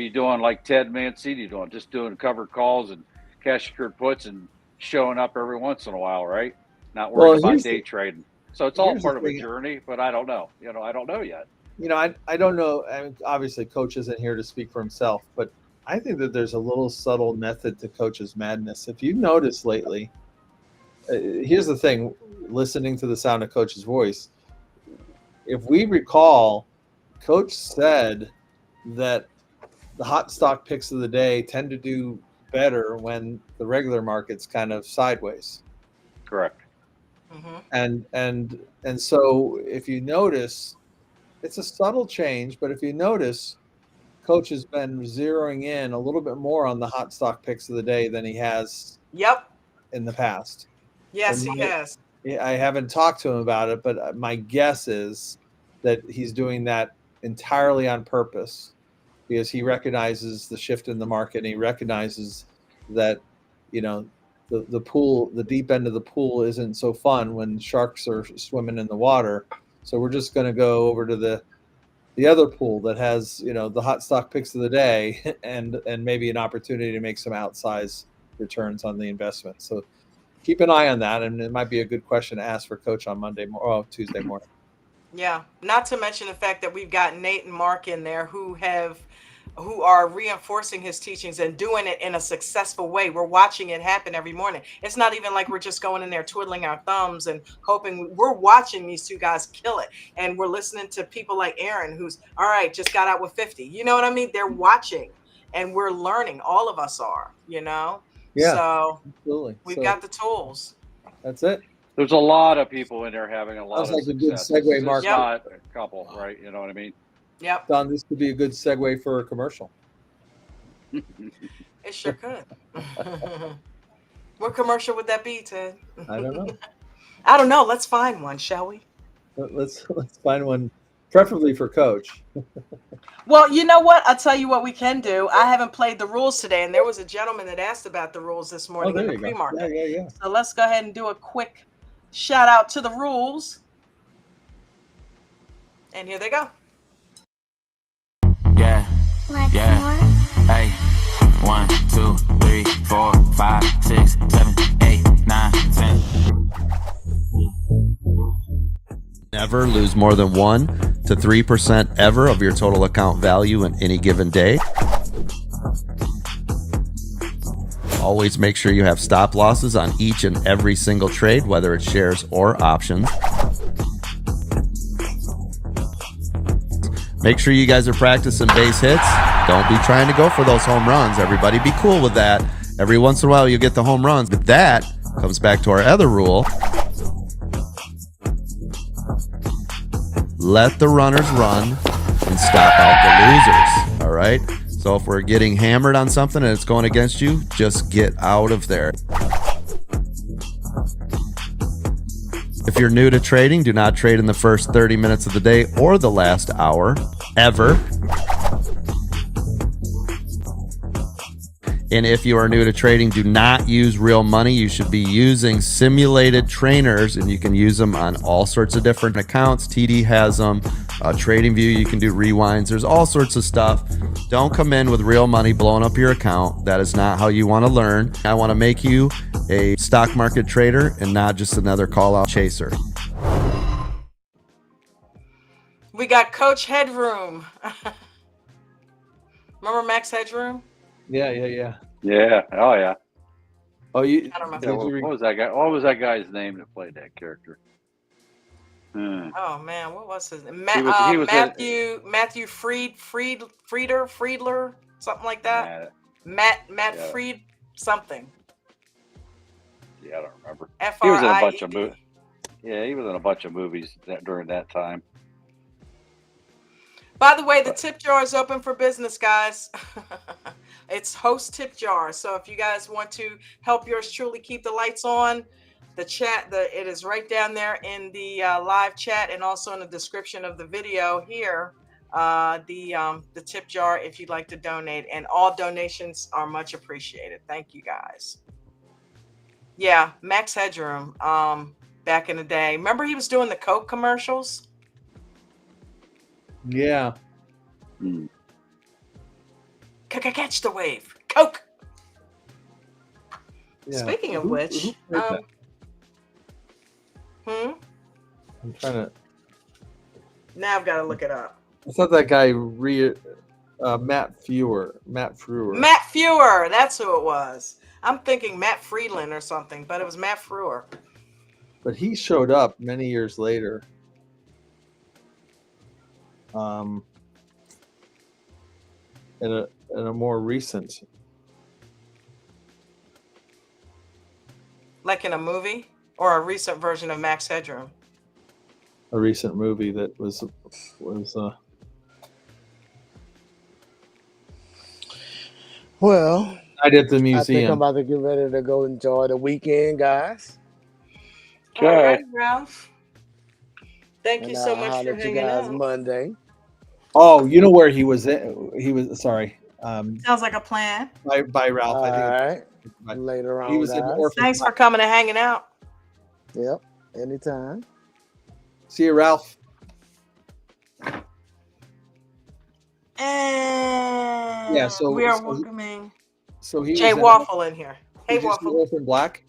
doing like Ted Mancini doing, just doing covered calls and cash secured puts and showing up every once in a while, right? Not worrying about day trading. So it's all part of a journey, but I don't know. I don't know yet. I don't know. I mean, obviously, Coach isn't here to speak for himself, but I think that there's a little subtle method to Coach's madness. If you notice lately, here's the thing, listening to the sound of Coach's voice, if we recall, Coach said that the hot stock picks of the day tend to do better when the regular market's kind of sideways. Correct. Mm-hmm. And so if you notice, it's a subtle change, but if you notice, Coach has been zeroing in a little bit more on the hot stock picks of the day than he has in the past. Yes, he has. I haven't talked to him about it, but my guess is that he's doing that entirely on purpose, because he recognizes the shift in the market, and he recognizes that, the pool, the deep end of the pool isn't so fun when sharks are swimming in the water. So we're just going to go over to the other pool that has, the hot stock picks of the day and maybe an opportunity to make some outsized returns on the investment. So keep an eye on that. And it might be a good question to ask for Coach on Tuesday morning. Yeah, not to mention the fact that we've got Nate and Mark in there who are reinforcing his teachings and doing it in a successful way. We're watching it happen every morning. It's not even like we're just going in there twiddling our thumbs and hoping. We're watching these two guys kill it, and we're listening to people like Aaron, who's all right, just got out with 50. You know what I mean? They're watching, and we're learning. All of us are, Yeah, so absolutely. We've got the tools. That's it. There's a lot of people in there having a lot of like success. A good segue, Mark. Not a couple, right? You know what I mean? Yep. Don, this could be a good segue for a commercial. It sure could. What commercial would that be, Ted? I don't know. I don't know. Let's find one, shall we? Let's find one, preferably for Coach. Well, you know what? I'll tell you what we can do. I haven't played the rules today, and there was a gentleman that asked about the rules this morning in the pre-market. Yeah. So let's go ahead and do a quick shout out to the rules. And here they go. Yeah. Hey. 1, 2, 3, 4, 5, 6, 7, 8, 9, 10. Never lose more than 1 to 3% ever of your total account value in any given day. Always make sure you have stop losses on each and every single trade, whether it's shares or options. Make sure you guys are practicing base hits. Don't be trying to go for those home runs. Everybody be cool with that. Every once in a while you get the home runs, but that comes back to our other rule. Let the runners run and stop out the losers. All right? So if we're getting hammered on something and it's going against you, just get out of there. If you're new to trading, do not trade in the first 30 minutes of the day or the last hour, ever. And if you are new to trading, do not use real money. You should be using simulated trainers, and you can use them on all sorts of different accounts. TD has them. TradingView, you can do rewinds. There's all sorts of stuff. Don't come in with real money blowing up your account. That is not how you want to learn. I want to make you a stock market trader and not just another call-out chaser. We got Coach Headroom. Remember Max Headroom? Yeah. Yeah. Oh yeah. Oh, I don't remember. What was that guy? What was that guy's name that played that character? Oh man, what was his name? He was Matthew Friedler, something like that. Matt Fried something. Yeah, I don't remember. Fried. He was in a bunch of movies. Yeah, he was in a bunch of movies during that time. By the way, the tip jar is open for business, guys. It's host tip jar. So if you guys want to help yours truly keep the lights on, the chat, it is right down there in the live chat and also in the description of the video here. The tip jar if you'd like to donate, and all donations are much appreciated. Thank you guys. Yeah, Max Headroom. Back in the day, remember he was doing the Coke commercials? Yeah. Catch the wave, Coke. Yeah. Speaking of which, I'm trying to. now I've got to look it up. I thought that guy Matt Frewer. Matt Frewer, that's who it was. I'm thinking Matt Friedland or something, but it was Matt Frewer. But he showed up many years later. In a more recent, like in a movie or a recent version of Max Headroom. A recent movie that was. Well, I did the I think I'm museum. about to get ready to go enjoy the weekend, guys. All right, Ralph. Thank you And so I'll much holler for at you hanging guys out. Monday. Oh, you know where he was? He was sorry. Sounds like a plan. By Ralph. All I think. right. Later on, He was in guys. Orphan Thanks for Black. coming and hanging out. Yep. Anytime. See you, Ralph. And Yeah, so we are so, welcoming so he Jay was Waffle in here. Hey, Did you see Waffle. Orphan Black?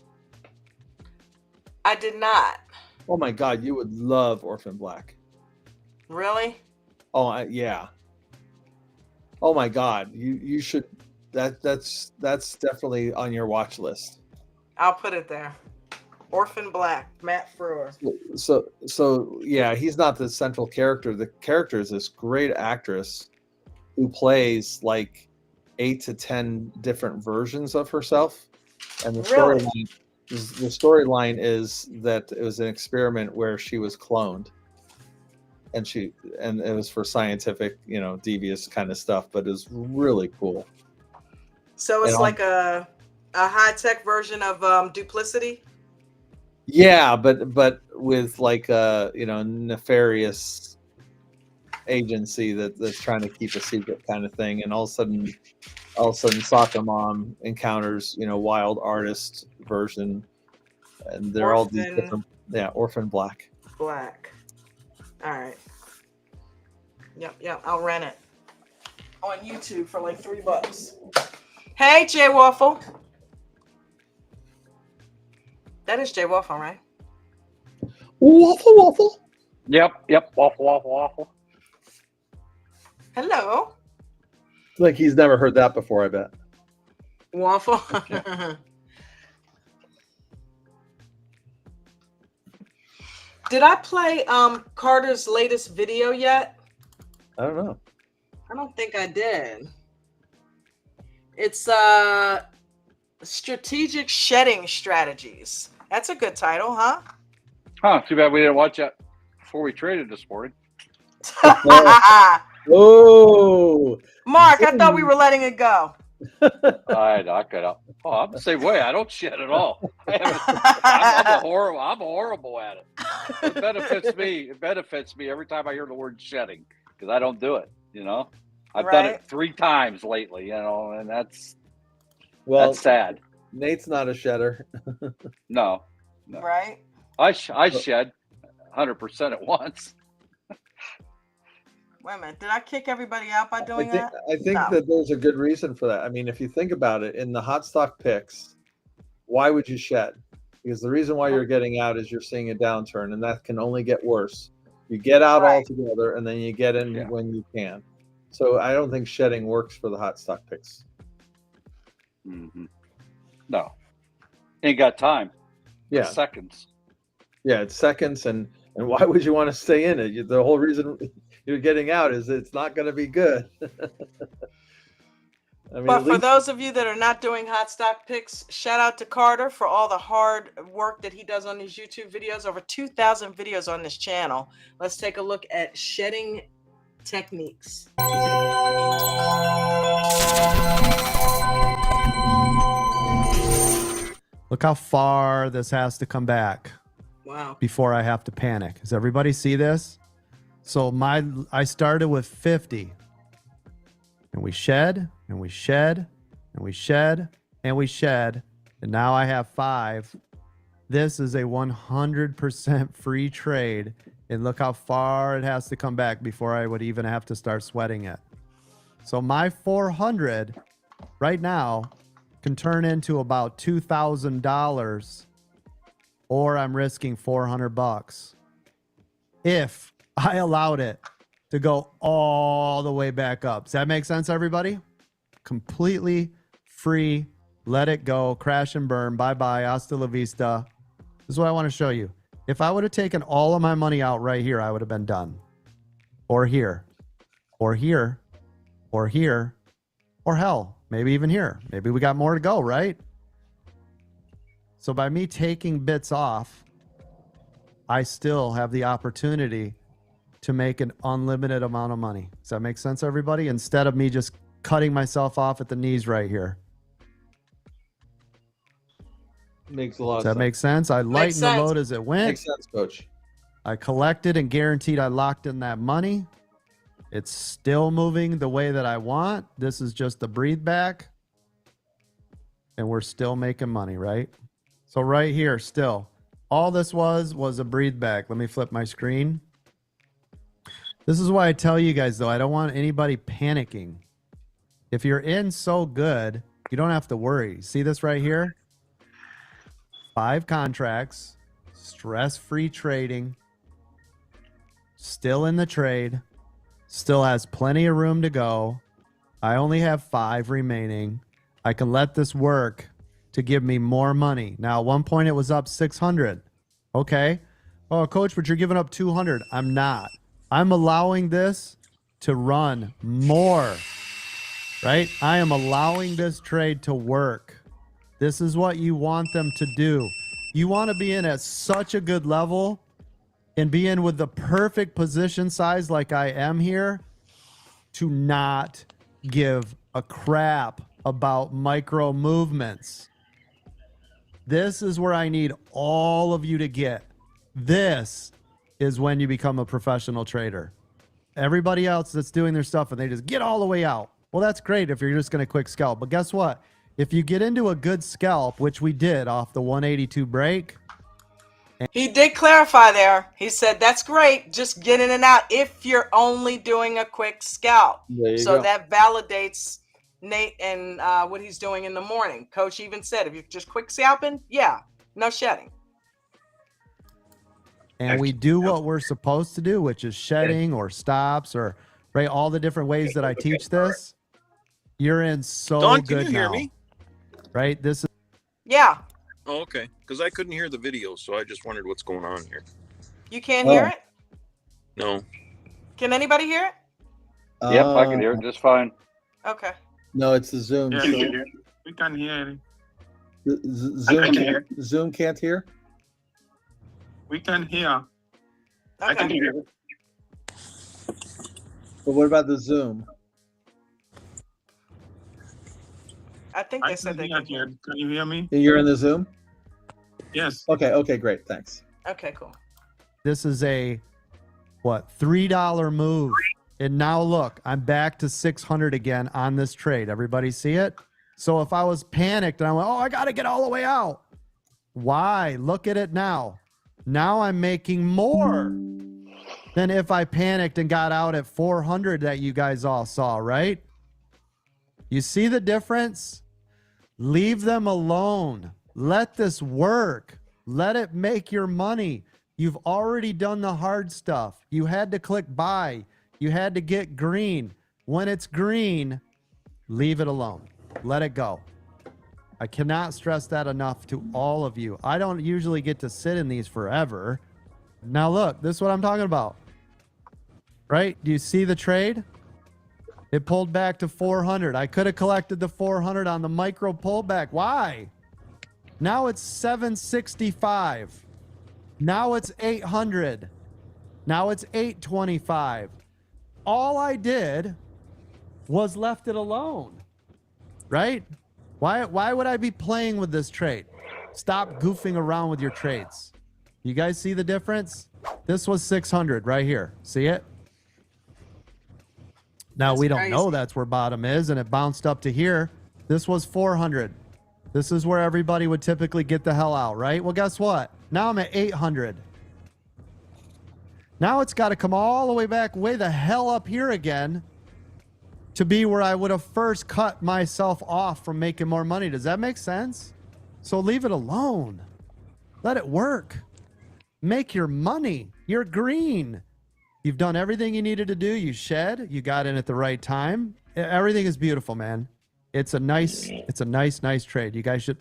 I did not. Oh my God, you would love Orphan Black. Really? Oh yeah. Oh my God, you should. That's definitely on your watch list. I'll put it there. Orphan Black, Matt Frewer. So yeah, he's not the central character. The character is this great actress who plays like 8 to 10 different versions of herself, and the storyline is that it was an experiment where she was cloned, and it was for scientific, devious kind of stuff, but it was really cool. So it's like a high-tech version of Duplicity. Yeah, but with like a nefarious agency that's trying to keep a secret kind of thing, and all of a sudden Soccer Mom encounters wild artist version, and they're all these different. Yeah, Orphan Black. Black. All right. Yep. I'll rent it on YouTube for like $3. Hey, Jay Waffle. That is Jay Waffle, right? Waffle. Yep. Waffle. Hello. Like he's never heard that before, I bet. Waffle. Did I play Carter's latest video yet? I don't know. I don't think I did. It's Strategic Shedding Strategies. That's a good title, huh? Huh, too bad we didn't watch that before we traded this morning. Oh, Mark, I thought we were letting it go. I knock it up. Oh, I'm the same way. I don't shed at all. I'm horrible at it. It benefits me every time I hear the word shedding, because I don't do it. I've done it 3 times lately. And that's sad. Nate's not a shedder. No. Right. I shed 100% at once. Wait a minute. Did I kick everybody out by doing that? I think that there's a good reason for that. I mean, if you think about it, in the hot stock picks, why would you shed? Because the reason why you're getting out is you're seeing a downturn, and that can only get worse. You get out altogether, and then you get in when you can. So I don't think shedding works for the hot stock picks. Mm-hmm. No. Ain't got time. Yeah. It's seconds. Yeah, it's seconds, and why would you want to stay in it? The whole reason you're getting out is it's not going to be good. But for those of you that are not doing hot stock picks, shout out to Carter for all the hard work that he does on these YouTube videos. Over 2,000 videos on this channel. Let's take a look at shedding techniques. Look how far this has to come back. Wow. Before I have to panic. Does everybody see this? So I started with 50. And we shed, and we shed, and we shed, and we shed. And now I have 5. This is a 100% free trade. And look how far it has to come back before I would even have to start sweating it. So my 400 right now can turn into about $2,000, or I'm risking $400 if I allowed it to go all the way back up. Does that make sense, everybody? Completely free. Let it go. Crash and burn. Bye-bye. Hasta la vista. This is what I want to show you. If I would have taken all of my money out right here, I would have been done. Or here. Or here. Or here. Or hell, maybe even here. Maybe we got more to go, right? So by me taking bits off, I still have the opportunity to make an unlimited amount of money. Does that make sense, everybody? Instead of me just cutting myself off at the knees right here. Makes a lot of Does that sense. make sense? I lightened the load as it went. Makes sense, Coach. I collected and guaranteed I locked in that money. It's still moving the way that I want. This is just a breathe back. And we're still making money, right? So right here, still. All this was a breathe back. Let me flip my screen. This is why I tell you guys, though, I don't want anybody panicking. If you're in so good, you don't have to worry. See this right here? 5 contracts, stress-free trading, still in the trade, still has plenty of room to go. I only have 5 remaining. I can let this work to give me more money. Now, at one point it was up 600. Okay. Oh, Coach, but you're giving up 200. I'm not. I'm allowing this to run more, right? I am allowing this trade to work. This is what you want them to do. You want to be in at such a good level and be in with the perfect position size like I am here to not give a crap about micro movements. This is where I need all of you to get. This is when you become a professional trader. Everybody else that's doing their stuff and they just get all the way out. Well, that's great if you're just going to quick scalp. But guess what? If you get into a good scalp, which we did off the 182 break. He did clarify there. He said, that's great. Just get in and out if you're only doing a quick scalp. So go. that validates Nate and what he's doing in the morning. Coach even said, if you're just quick scalping, yeah, no shedding. And we do what we're supposed to do, which is shedding or stops or right, all the different ways that I teach this. You're in so Don, good can you hear now. me? Right? This is Yeah. Oh, okay. Because I couldn't hear the video, so I just wondered what's going on here. You can't hear it? No. Can anybody hear it? Yep, I can hear it just fine. Okay. No, it's the Zoom. Yeah, so we can hear it. Zoom can't hear? We can hear. I Okay. can hear. But what about the Zoom? I think they said they can hear. Can you hear me? You're in the Zoom? Yes. Okay, great. Thanks. Okay, cool. This is a $3 move. And now look, I'm back to 600 again on this trade. Everybody see it? So if I was panicked and I went, oh, I got to get all the way out. Why? Look at it now. Now I'm making more than if I panicked and got out at 400 that you guys all saw, right? You see the difference? Leave them alone. Let this work. Let it make your money. You've already done the hard stuff. You had to click buy. You had to get green. When it's green, leave it alone. Let it go. I cannot stress that enough to all of you. I don't usually get to sit in these forever. Now look, this is what I'm talking about. Right? Do you see the trade? It pulled back to 400. I could have collected the 400 on the micro pullback. Why? Now it's 765. Now it's 800. Now it's 825. All I did was left it alone. Right? Why would I be playing with this trade? Stop goofing around with your trades. You guys see the difference? This was 600 right here. See it? Now we don't know that's where bottom is, and it bounced up to here. This was 400. This is where everybody would typically get the hell out, right? Well, guess what? Now I'm at 800. Now it's got to come all the way back, way the hell up here again to be where I would have first cut myself off from making more money. Does that make sense? So leave it alone. Let it work. Make your money. You're green. You've done everything you needed to do. You shed. You got in at the right time. Everything is beautiful, man. It's a nice trade. You guys should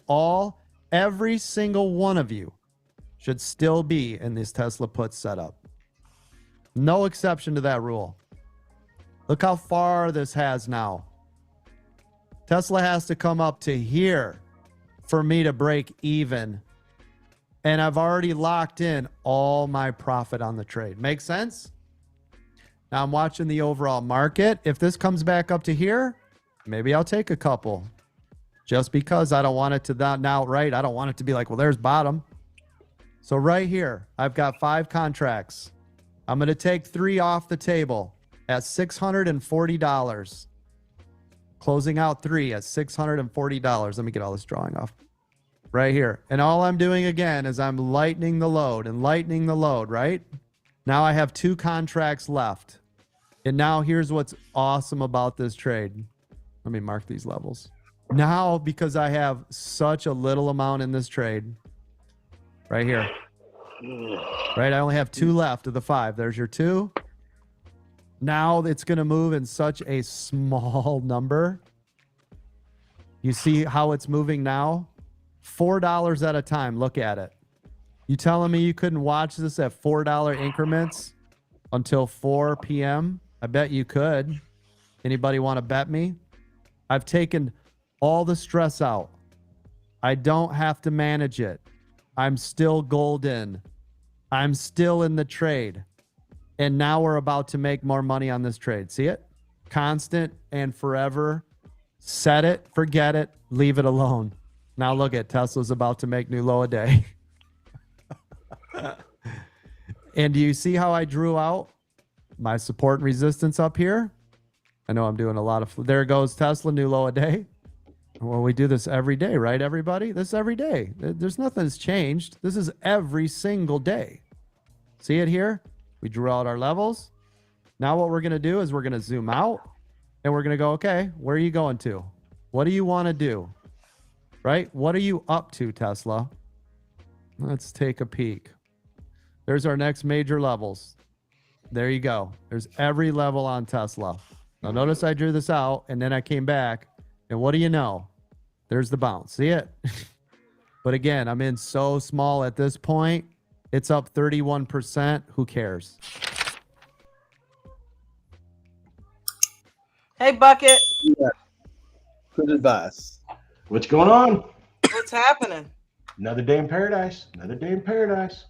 every single one of you should still be in this Tesla put setup. No exception to that rule. Look how far this has now. Tesla has to come up to here for me to break even. And I've already locked in all my profit on the trade. Make sense? Now I'm watching the overall market. If this comes back up to here, maybe I'll take a couple. Just because I don't want it to not outright. I don't want it to be like, well, there's bottom. So right here, I've got 5 contracts. I'm going to take 3 off the table at $640. Closing out 3 at $640. Let me get all this drawing off. Right here. And all I'm doing again is I'm lightening the load and lightening the load, right? Now I have 2 contracts left. And now here's what's awesome about this trade. Let me mark these levels. Now, because I have such a little amount in this trade, right here, right? I only have 2 left of the 5. There's your 2. Now it's going to move in such a small number. You see how it's moving now? $4 at a time. Look at it. You telling me you couldn't watch this at $4 increments until 4 p.m.? I bet you could. Anybody want to bet me? I've taken all the stress out. I don't have to manage it. I'm still golden. I'm still in the trade. And now we're about to make more money on this trade. See it? Constant and forever. Set it, forget it, leave it alone. Now look at Tesla's about to make new low a day. And do you see how I drew out my support and resistance up here? I know I'm doing a lot of, there goes Tesla, new low a day. Well, we do this every day, right, everybody? This is every day. There's nothing that's changed. This is every single day. See it here? We drew out our levels. Now what we're going to do is we're going to zoom out and we're going to go, okay, where are you going to? What do you want to do? Right? What are you up to, Tesla? Let's take a peek. There's our next major levels. There you go. There's every level on Tesla. Now notice I drew this out and then I came back and what do you know? There's the bounce. See it? But again, I'm in so small at this point. It's up 31%. Who cares? Hey, Bucket. Yeah. Good advice. What's going on? What's happening? Another day in paradise. Another day in paradise.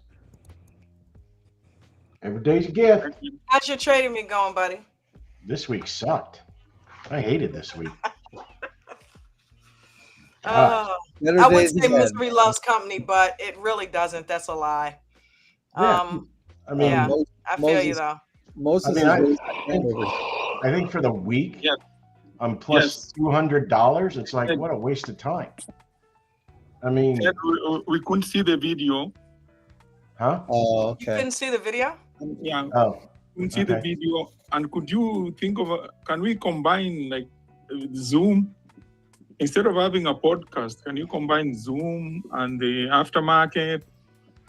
Every day's a gift. How's your trading been going, buddy? This week sucked. I hated this week. I would say misery loves company, but it really doesn't. That's a lie. Yeah. I mean, yeah, I feel you though. I think for the week, I'm plus $200. It's like, what a waste of time. I mean, we couldn't see the video. Huh? Oh, okay. You couldn't see the video? Yeah. Oh. Couldn't see the video. And could you think of can we combine like Zoom? Instead of having a podcast, can you combine Zoom and the aftermarket?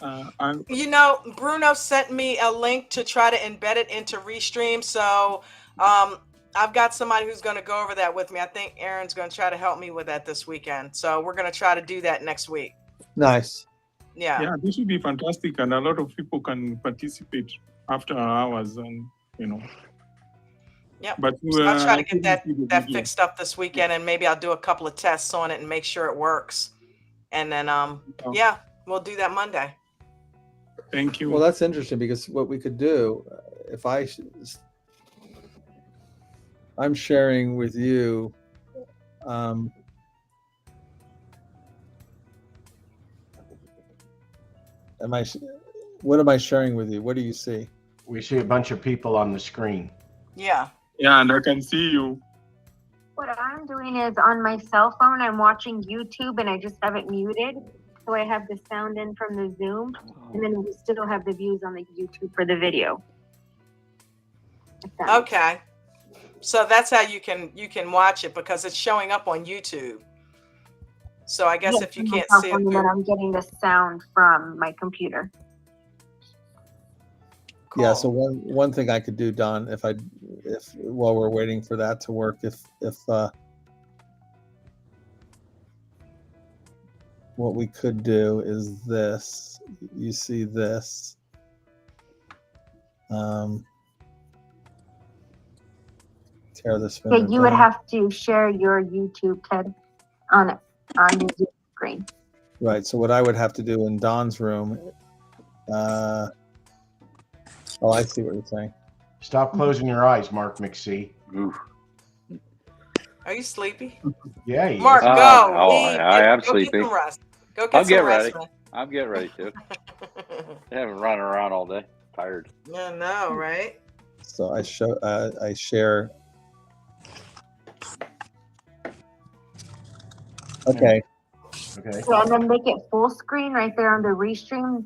And you know, Bruno sent me a link to try to embed it into Restream. So I've got somebody who's going to go over that with me. I think Aaron's going to try to help me with that this weekend. So we're going to try to do that next week. Nice. Yeah. Yeah, this would be fantastic. And a lot of people can participate after hours and, you know. Yep. But so I'll try to get that fixed up this weekend, and maybe I'll do a couple of tests on it and make sure it works. And then, yeah, we'll do that Monday. Thank you. Well, that's interesting because what we could do, if I'm sharing with you, What am I sharing with you? What do you see? We see a bunch of people on the screen. Yeah. Yeah, and I can see you. What I'm doing is on my cell phone, I'm watching YouTube and I just have it muted. So I have the sound in from the Zoom, and then we still have the views on the YouTube for the video. Okay. So that's how you can watch it, because it's showing up on YouTube. So I guess if you can't see it, then I'm getting the sound from my computer. Cool. Yeah. So one thing I could do, Don, if while we're waiting for that to work, if what we could do is this. You see this. Tear the spinner Yeah, you would have to share your YouTube, Ted, on your Zoom screen. Right. So what I would have to do in Don's room. I see what you're saying. Stop closing your eyes, Mark McSee. Oof. Are you sleepy? Yeah, he Mark, is. go. I am go sleepy. Get some rest. Go get I'll some get rest, ready. man. I'm getting ready to. I haven't run around all day. Tired. I know, right? So I share. Okay. Okay. Yeah, and then make it full screen right there on the restream.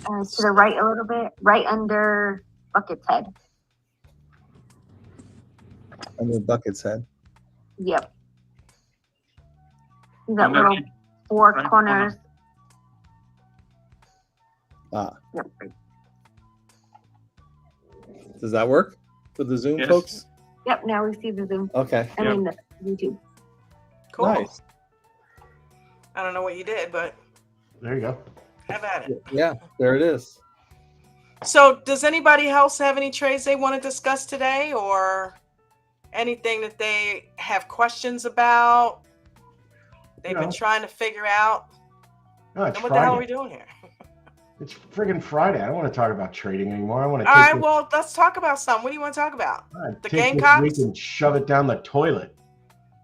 To the right a little bit, right under Bucket's head. Under Bucket's head. Yep. See that little four corners. Yep. Does that work for the Zoom Yes. folks? Yep, now we see the Zoom. Okay. I mean the YouTube. Cool. Nice. I don't know what you did, but There you go. have at it. Yeah, there it is. So does anybody else have any trades they want to discuss today, or anything that they have questions about? They've been trying to figure out. No, it's What the hell are we Friday. doing here? It's friggin' Friday. I don't want to talk about trading anymore. I want to All take right, well, let's talk about something. What do you want to talk about? The take this Gamecocks? week and shove it down the toilet.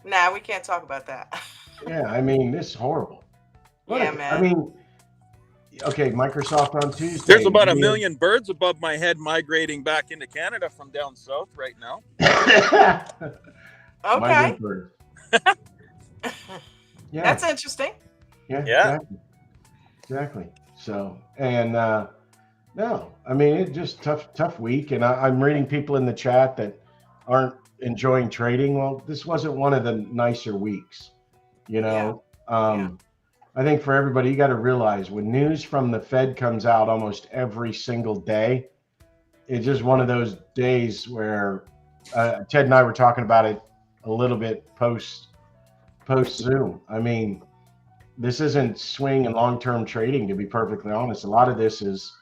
Nah, we can't talk about that. Yeah, I mean, this is horrible. Yeah, Look, man. I mean, okay, Microsoft on Tuesday. There's about a we- million birds above my head migrating back into Canada from down south right now. Okay. Migrant bird. Yeah. That's interesting. Yeah. Exactly. So, and no, I mean, it just tough week. And I'm reading people in the chat that aren't enjoying trading. Well, this wasn't one of the nicer weeks, you know. I think for everybody, you got to realize when news from the Fed comes out almost every single day, it's just one of those days where Ted and I were talking about it a little bit post Zoom. I mean, this isn't swing and long-term trading, to be perfectly honest. A lot of this is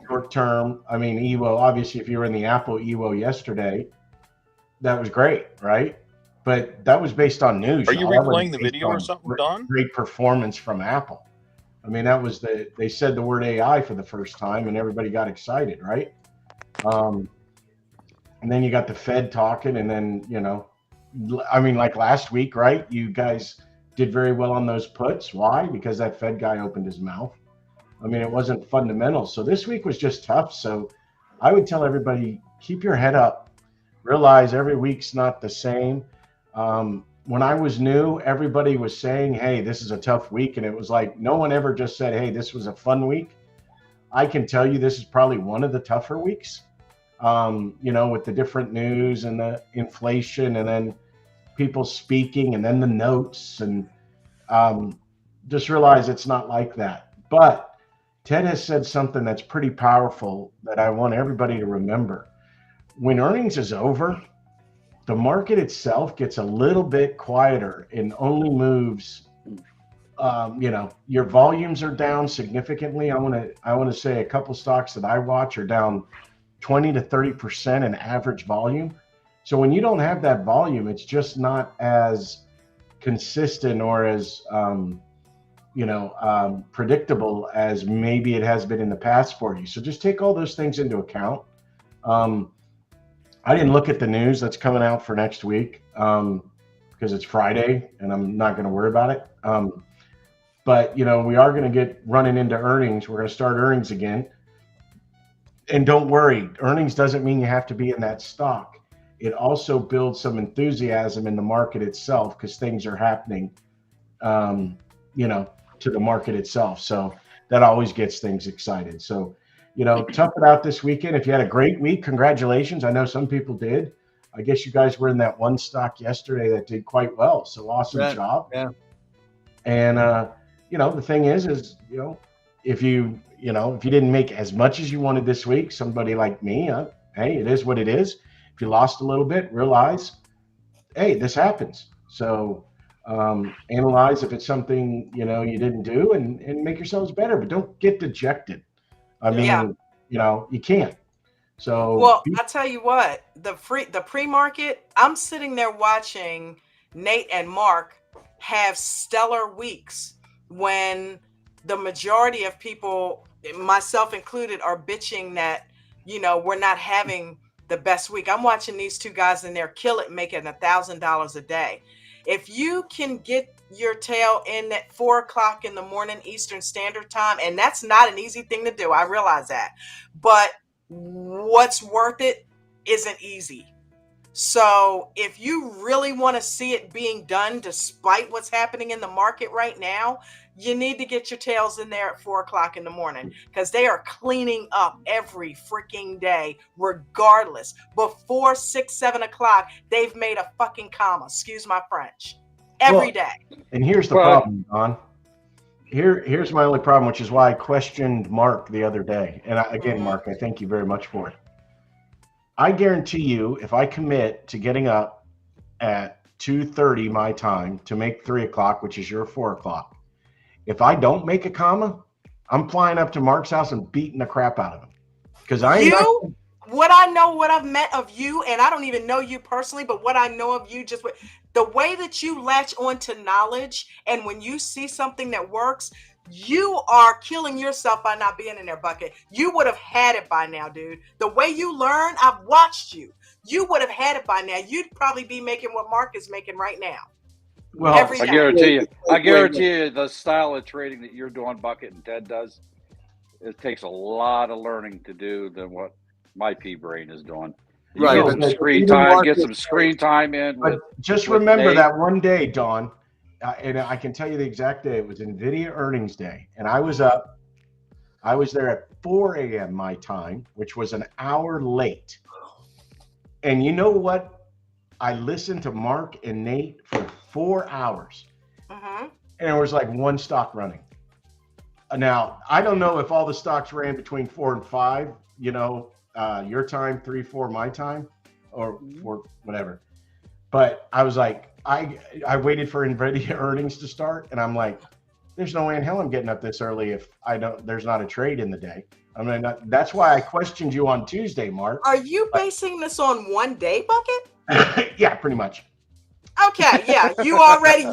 short-term. I mean, EWO, obviously, if you were in the Apple EWO yesterday, that was great, right? But that was based on news. Are you That wasn't replaying the based video or on something, Don? Great performance from Apple. I mean, that was they said the word AI for the first time and everybody got excited, right? And then you got the Fed talking, and then, you know, I mean, like last week, right? You guys did very well on those puts. Why? Because that Fed guy opened his mouth. I mean, it wasn't fundamental. So this week was just tough. So I would tell everybody, keep your head up. Realize every week's not the same. When I was new, everybody was saying, hey, this is a tough week. And it was like, no one ever just said, hey, this was a fun week. I can tell you this is probably one of the tougher weeks, you know, with the different news and the inflation and then people speaking and then the notes, and just realize it's not like that. But Ted has said something that's pretty powerful that I want everybody to remember. When earnings is over, the market itself gets a little bit quieter and only moves. You know, your volumes are down significantly. I want to say a couple stocks that I watch are down 20 to 30% in average volume. So when you don't have that volume, it's just not as consistent or as predictable as maybe it has been in the past for you. So just take all those things into account. I didn't look at the news that's coming out for next week because it's Friday and I'm not going to worry about it. But, we are going to get running into earnings. We're going to start earnings again. And don't worry, earnings doesn't mean you have to be in that stock. It also builds some enthusiasm in the market itself because things are happening, to the market itself. So that always gets things excited. So, tough it out this weekend. If you had a great week, congratulations. I know some people did. I guess you guys were in that one stock yesterday that did quite well. So awesome job. Yeah. And, the thing is, if you didn't make as much as you wanted this week, somebody like me, hey, it is what it is. If you lost a little bit, realize, hey, this happens. So analyze if it's something, you didn't do and make yourselves better, but don't get dejected. I mean, you can't. So, well, I tell you what, the pre-market, I'm sitting there watching Nate and Mark have stellar weeks when the majority of people, myself included, are bitching that, we're not having the best week. I'm watching these two guys in there kill it, making $1,000 a day. If you can get your tail in at 4:00 in the morning Eastern Standard Time, and that's not an easy thing to do, I realize that, but what's worth it isn't easy. So if you really want to see it being done despite what's happening in the market right now, you need to get your tails in there at 4:00 in the morning because they are cleaning up every freaking day, regardless. Before 6, 7 o'clock, they've made a fucking comma. Excuse my French. Every day. And here's the problem, Don. Here's my only problem, which is why I questioned Mark the other day. And again, Mark, I thank you very much for it. I guarantee you, if I commit to getting up at 2:30 my time to make 3 o'clock, which is your 4 o'clock, if I don't make a comma, I'm flying up to Mark's house and beating the crap out of him. Because what I've met of you, and I don't even know you personally, but what I know of you, just the way that you latch on to knowledge, and when you see something that works, you are killing yourself by not being in their bucket. You would have had it by now, dude. The way you learn, I've watched you. You would have had it by now. You'd probably be making what Mark is making right now. Well, I guarantee you the style of trading that you're doing, Bucket and Ted does, it takes a lot of learning to do than what my pea brain is doing. Right. Get some screen time in. But just remember that one day, Don, and I can tell you the exact day. It was NVIDIA earnings day, and I was up. I was there at 4 a.m. my time, which was an hour late. And you know what? I listened to Mark and Nate for 4 hours, and there was like one stock running. Now, I don't know if all the stocks ran between 4 and 5, your time, 3, 4 my time, or 4, whatever. But I was like, I waited for NVIDIA earnings to start, and I'm like, there's no way in hell I'm getting up this early if there's not a trade in the day. I mean, that's why I questioned you on Tuesday, Mark. Are you basing this on one day, Bucket? Yeah, pretty much. Okay, yeah, you already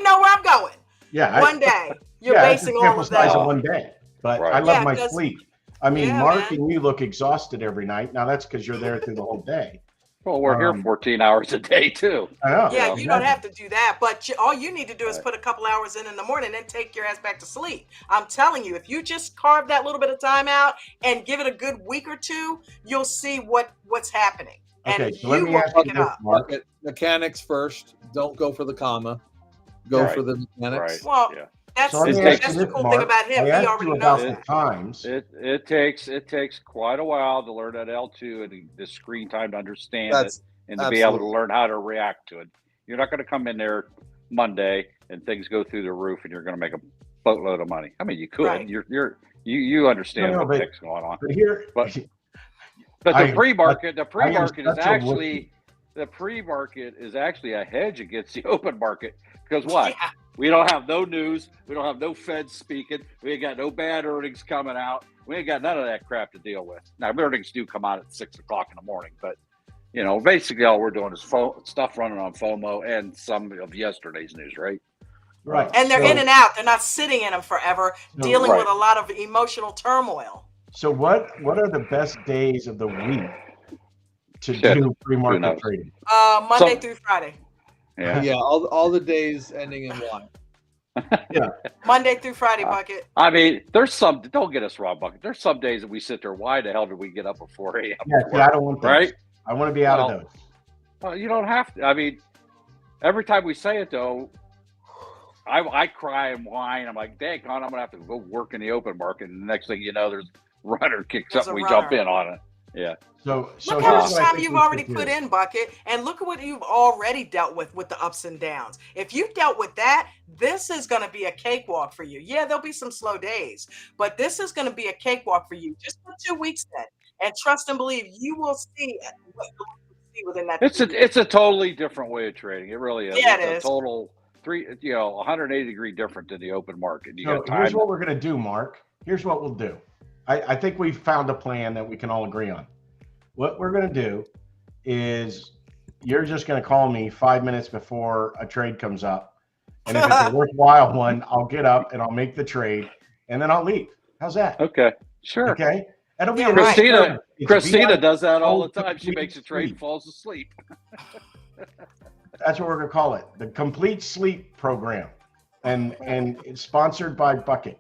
know where I'm going. Yeah, one day. You're basing all of that on one day. But I love my sleep. I mean, Mark and you look exhausted every night. Now that's because you're there through the whole day. Well, we're here 14 hours a day too. I know. Yeah, you don't have to do that, but all you need to do is put a couple hours in the morning and take your ass back to sleep. I'm telling you, if you just carve that little bit of time out and give it a good week or two, you'll see what's happening. Okay, and so let me ask you this, Mark. Mechanics first. Don't go for the comma. Go for the mechanics. Right. Well, yeah. That's the cool thing about him. He already knows the times. It takes quite a while to learn that L2 and the screen time to understand it and to be able to learn how to react to it. You're not going to come in there Monday and things go through the roof and you're going to make a boatload of money. I mean, you could. Right. You understand what the heck's going on. But the pre-market is actually a hedge against the open market because why? Yeah. We don't have no news. We don't have no Fed speaking. We ain't got no bad earnings coming out. We ain't got none of that crap to deal with. Now, earnings do come out at 6 o'clock in the morning, but basically all we're doing is stuff running on FOMO and some of yesterday's news, right? Right. And they're in and out. They're not sitting in them forever, dealing with a lot of emotional turmoil. So what are the best days of the week to do pre-market trading? Monday through Friday. Yeah. All the days ending in Y. Yeah. Monday through Friday, Bucket. I mean, there's some. Don't get us wrong, Bucket. There's some days that we sit there. Why the hell did we get up at 4 a.m.? Yeah, see, I don't want those. Right? I want to be out of those. Well, you don't have to. I mean, every time we say it, though, I cry and whine. I'm like, dang, I'm going to have to go work in the open market. And the next thing you know, there's a runner kicks up and we jump in on it. Yeah. So look how much time you've already put in, Bucket, and look at what you've already dealt with the ups and downs. If you dealt with that, this is going to be a cakewalk for you. Yeah, there'll be some slow days, but this is going to be a cakewalk for you. Just for 2 weeks then, and trust and believe you will see what you'll see within that. It's a totally different way of trading. It really is. Yeah, it's a total 180 degree different than the open market. Here's what we're going to do, Mark. Here's what we'll do. I think we've found a plan that we can all agree on. What we're going to do is you're just going to call me 5 minutes before a trade comes up. And if it's a worthwhile one, I'll get up and I'll make the trade and then I'll leave. How's that? Okay. Sure. Okay. That'll be Christina does that all the time. She makes a trade and falls asleep. That's what we're going to call it. The complete sleep program. And it's sponsored by Bucket.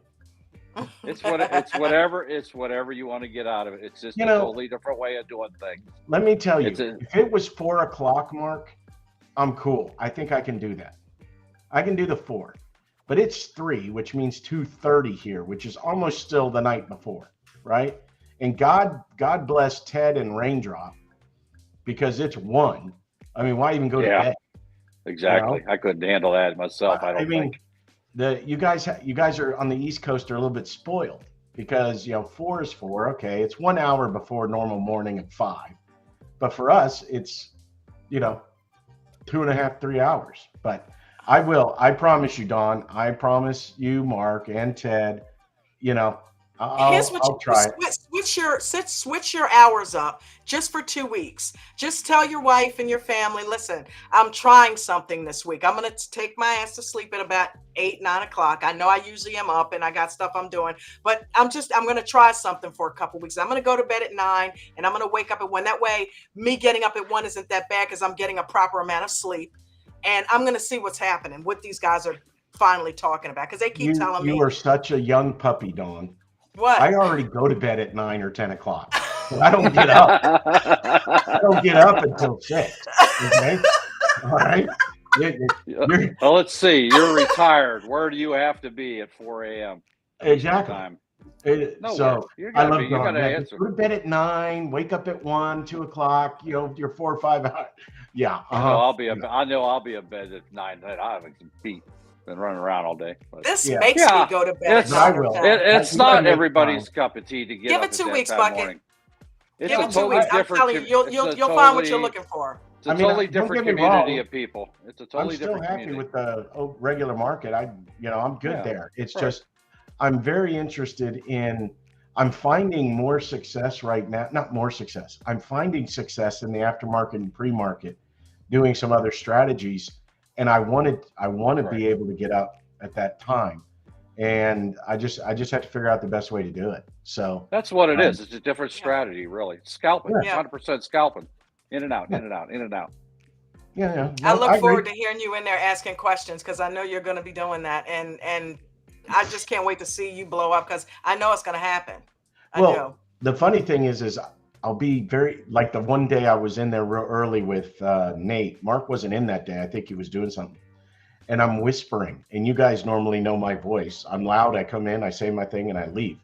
It's whatever you want to get out of it. It's just a totally different way of doing things. Let me tell you, if it was 4 o'clock, Mark, I'm cool. I think I can do that. I can do the 4, but it's 3, which means 2:30 here, which is almost still the night before, right? And God bless Ted and Raindrop because it's 1. I mean, why even go to bed? Exactly. I couldn't handle that myself. I don't think. You guys are on the East Coast are a little bit spoiled because 4 is 4. Okay, it's 1 hour before normal morning at 5, but for us it's 2.5, 3 hours. But I promise you, Don. I promise you, Mark and Ted. I'll try it. Switch your hours up just for 2 weeks. Just tell your wife and your family, listen, I'm trying something this week. I'm going to take my ass to sleep at about 8, 9 o'clock. I know I usually am up and I got stuff I'm doing, but I'm going to try something for a couple weeks. I'm going to go to bed at 9 and I'm going to wake up at 1. That way, me getting up at 1 isn't that bad because I'm getting a proper amount of sleep. And I'm going to see what's happening, what these guys are finally talking about because they keep telling me. You are such a young puppy, Dawn. What? I already go to bed at 9 or 10 o'clock. So I don't get up. I don't get up until 6. Okay. All right. Well, let's see. You're retired. Where do you have to be at 4 a.m.? Exactly. So I love going go to bed at 9, wake up at 1, 2 o'clock. Your 4 or 5 hours. Yeah. I know I'll be in bed at 9. I haven't beat. Been running around all day. This makes me go to bed. It's not everybody's cup of tea to get Give up it 2 at weeks, that Bucket. morning. Give it 2 weeks. I'm telling you, you'll find what you're looking for. It's a totally different community of people. It's a totally different community. I'm still happy with the regular market. I'm good there. It's just I'm very interested in. I'm finding more success right now. Not more success. I'm finding success in the aftermarket and pre-market, doing some other strategies. And I want to be able to get up at that time, and I just have to figure out the best way to do it. So that's what it is. It's a different strategy, really. Scalping, 100% scalping, in and out, in and out, in and out. Yeah. I look forward to hearing you in there asking questions because I know you're going to be doing that, and I just can't wait to see you blow up because I know it's going to happen. I know. The funny thing is I'll be very like the one day I was in there real early with Nate. Mark wasn't in that day. I think he was doing something. And I'm whispering. And you guys normally know my voice. I'm loud. I come in, I say my thing, and I leave.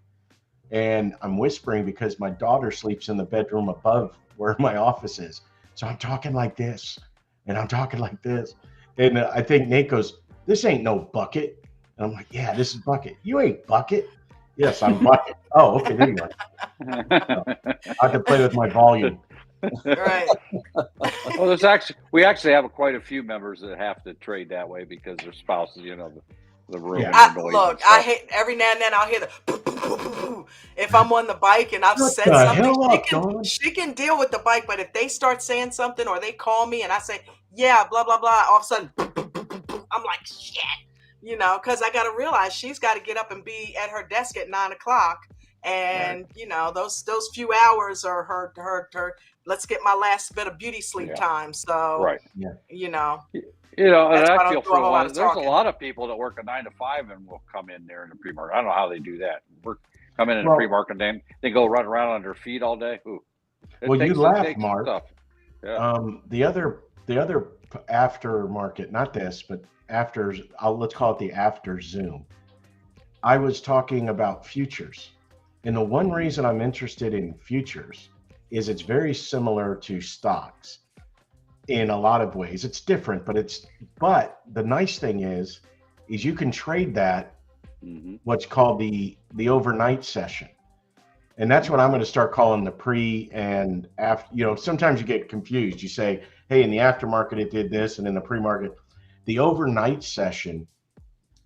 And I'm whispering because my daughter sleeps in the bedroom above where my office is. So I'm talking like this. And I'm talking like this. And I think Nate goes, "This ain't no Bucket." And I'm like, "Yeah, this is Bucket." "You ain't Bucket." "Yes, I'm Bucket." "Oh, okay, there you go." I have to play with my volume. Right. Well, we actually have quite a few members that have to trade that way because their spouses, the room. Yeah. I hate every now and then I'll hear the if I'm on the bike and I've said something. She can deal with the bike, but if they start saying something or they call me and I say, "Yeah, blah blah blah," all of a sudden I'm like, shit. Because I got to realize she's got to get up and be at her desk at 9 o'clock. And, those few hours are her let's get my last bit of beauty sleep time. So, You know, and That's why I I don't feel do a for whole lot one. of There's a talking. lot of people that work a 9 to 5 and will come in there in the pre-market. I don't know how they do that. Come in a Well- pre-market name. They go run around on their feet all day. Ooh. Well, you laugh, Mark. Stuff. Yeah. The other aftermarket, not this, but after, let's call it the after Zoom. I was talking about futures. And the one reason I'm interested in futures is it's very similar to stocks in a lot of ways. It's different, but the nice thing is you can trade that, what's called the overnight session. And that's what I'm going to start calling the pre and after. You know, sometimes you get confused. You say, hey, in the aftermarket, it did this, and in the pre-market, the overnight session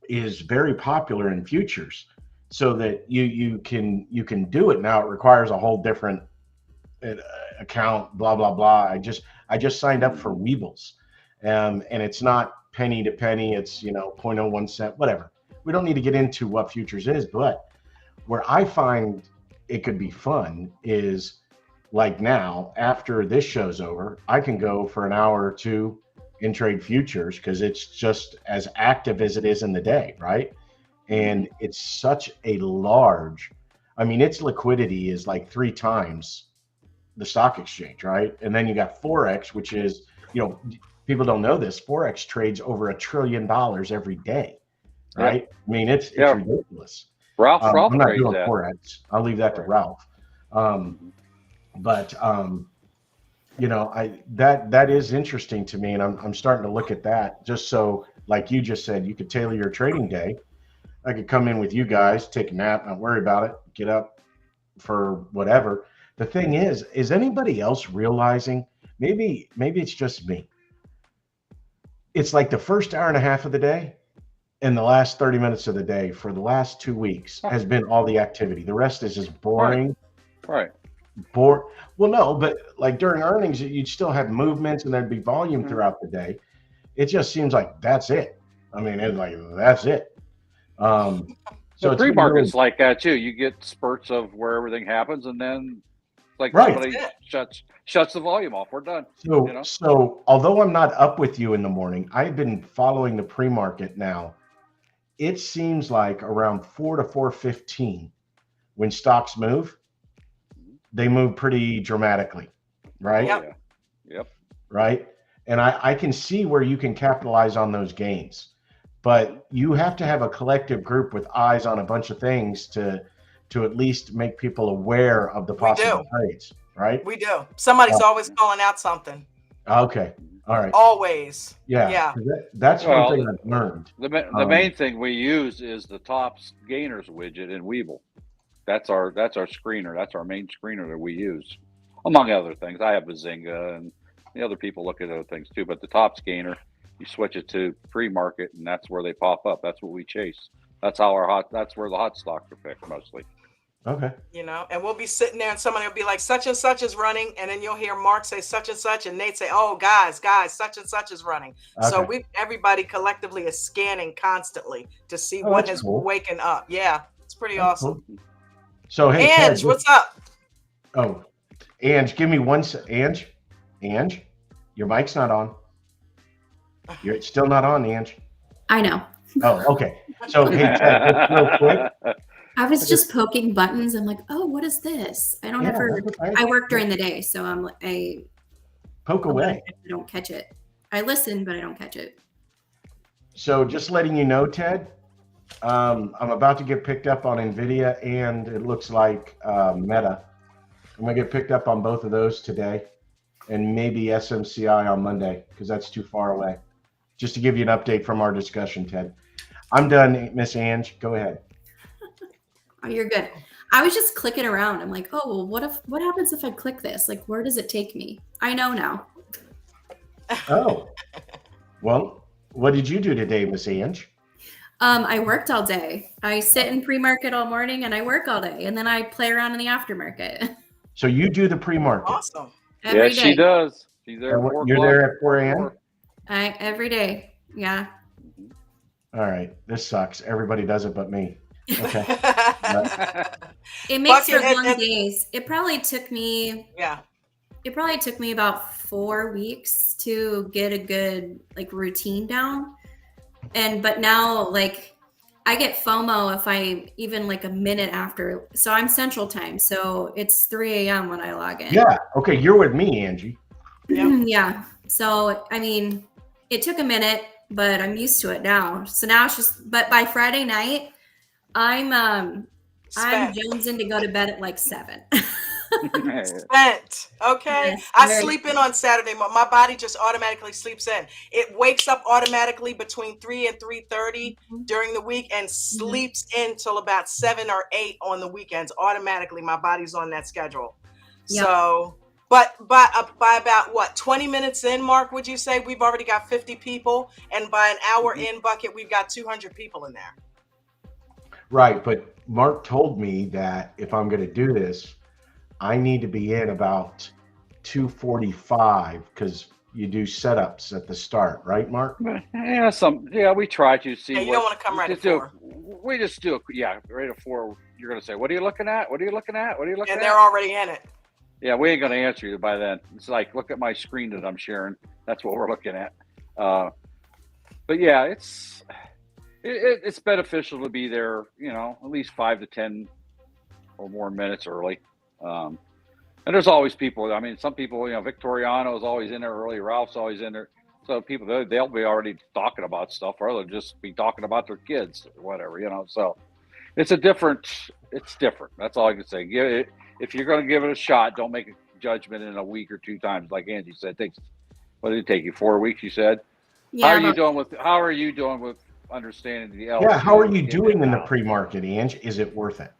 is very popular in futures, so that you can do it. Now it requires a whole different account, blah, blah, blah. I just signed up for Weebles, and it's not penny to penny. It's, 0.01 cent, whatever. We don't need to get into what futures is, but where I find it could be fun is like now, after this show's over, I can go for an hour or two and trade futures because it's just as active as it is in the day, right? And it's such a large, its liquidity is like 3 times the stock exchange, right? And then you got Forex, which is, people don't know this, Forex trades over $1 trillion every day, right? Yeah. It's ridiculous. Ralph I'm not trades doing that. Forex. I'll leave that to Ralph. That is interesting to me, and I'm starting to look at that just so, like you just said, you could tailor your trading day. I could come in with you guys, take a nap, not worry about it, get up for whatever. The thing is anybody else realizing, maybe it's just me, it's like the first hour and a half of the day and the last 30 minutes of the day for the last 2 weeks has been all the activity. The rest is just boring. Right. Well, no, but like during earnings, you'd still have movements and there'd be volume throughout the day. It just seems like that's it. It's like, that's it. So the it's pre-market's really, like that too. You get spurts of where everything happens, and then like Right. somebody shuts the volume off. We're done. So although I'm not up with you in the morning, I've been following the pre-market now. It seems like around 4 to 4:15 when stocks move, they move pretty dramatically, right? Yep. Right. And I can see where you can capitalize on those gains, but you have to have a collective group with eyes on a bunch of things to at least make people aware of the possible trades, right? We do. Somebody's always calling out something. Okay. All right. Always. Yeah. That's one thing I've learned. The main thing we use is the Tops Gainers widget in Weeble. That's our screener. That's our main screener that we use, among other things. I have Bazinga, and the other people look at other things too. But the Tops Gainer, you switch it to pre-market, and that's where they pop up. That's what we chase. That's where the hot stocks are picked mostly. Okay. And we'll be sitting there and somebody will be like, such and such is running. And then you'll hear Mark say such and such, and Nate say, oh, guys, such and such is running. Okay. So everybody collectively is scanning constantly to see what is waking up. Yeah, it's pretty awesome. Cool. So, hey, Ange, what's up? Oh, Ange, give me one Ange, your mic's not on. It's still not on, Ange. I know. Oh, okay. So, hey, Ted, just real quick. I was just poking buttons. I'm like, oh, what is this? I don't I work during the day, so I poke away. I don't catch it. I listen, but I don't catch it. So just letting you know, Ted, I'm about to get picked up on NVIDIA and it looks like Meta. I'm going to get picked up on both of those today and maybe SMCI on Monday because that's too far away. Just to give you an update from our discussion, Ted. I'm done, Miss Ange. Go ahead. Oh, you're good. I was just clicking around. I'm like, oh, well, what happens if I click this? Like, where does it take me? I know now. Oh, well, what did you do today, Miss Ange? I worked all day. I sit in pre-market all morning and I work all day, and then I play around in the aftermarket. So you do the pre-market? Awesome. Every day. She does. She's there. You're there at 4 a.m. Every day. Yeah. All right. This sucks. Everybody does it but me. Okay. It makes for long days. It probably took me it probably took me about 4 weeks to get a good like routine down. But now like I get FOMO if I even like a minute after. So I'm Central Time, so it's 3 a.m. when I log in. Yeah. Okay, you're with me, Angie. Yeah. So I mean, it took a minute, but I'm used to it now. So now it's just. But by Friday night, I'm jonesing to go to bed at like 7. Spent. Okay. Yes, I very sleep in on Saturday. My body just automatically sleeps in. It wakes up automatically between 3 and 3:30 during the week and sleeps in till about 7 or 8 on the weekends. Automatically, my body's on that schedule. Yep. So, but by about what 20 minutes in, Mark, would you say we've already got 50 people, and by an hour in, Bucket, we've got 200 people in there. Right, but Mark told me that if I'm going to do this, I need to be in about 2:45 because you do setups at the start, right, Mark? Yeah, we try to see. Yeah, you don't want to come right at 4. We just do it. Yeah, right at 4. You're going to say, "What are you looking at? What are you looking at? What are you looking at?" And they're already in it. Yeah, we ain't going to answer you by then. It's like, look at my screen that I'm sharing. That's what we're looking at. But yeah, it's beneficial to be there, at least 5 to 10 or more minutes early. And there's always people. I mean, some people, Victoriano is always in there early. Ralph's always in there. So people, they'll be already talking about stuff, or they'll just be talking about their kids or whatever, So it's different. That's all I can say. If you're going to give it a shot, don't make a judgment in a week or 2 times. Like Angie said, what did it take you? 4 weeks, you said? Yeah, How are you doing with understanding the L? Yeah, how are you doing in the pre-market, Ange? Is it worth it?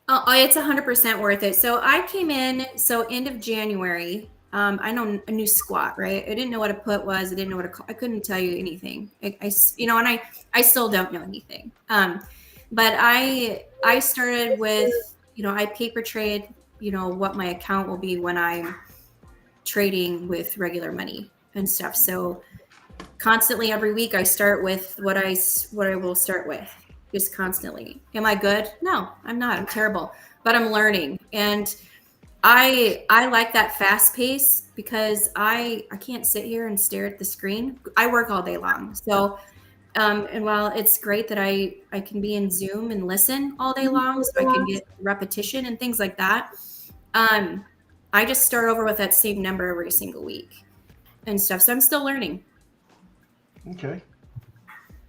Oh, it's 100% worth it. So I came in, end of January. I know a new squat, right? I didn't know what a put was. I didn't know I couldn't tell you anything. I still don't know anything. But I started with, I paper trade, what my account will be when I'm trading with regular money and stuff. So constantly every week I start with what I will start with. Just constantly. Am I good? No, I'm not. I'm terrible, but I'm learning. And I like that fast pace because I can't sit here and stare at the screen. I work all day long. So, and while it's great that I can be in Zoom and listen all day long, so I can get repetition and things like that. I just start over with that same number every single week and stuff. So I'm still learning. Okay.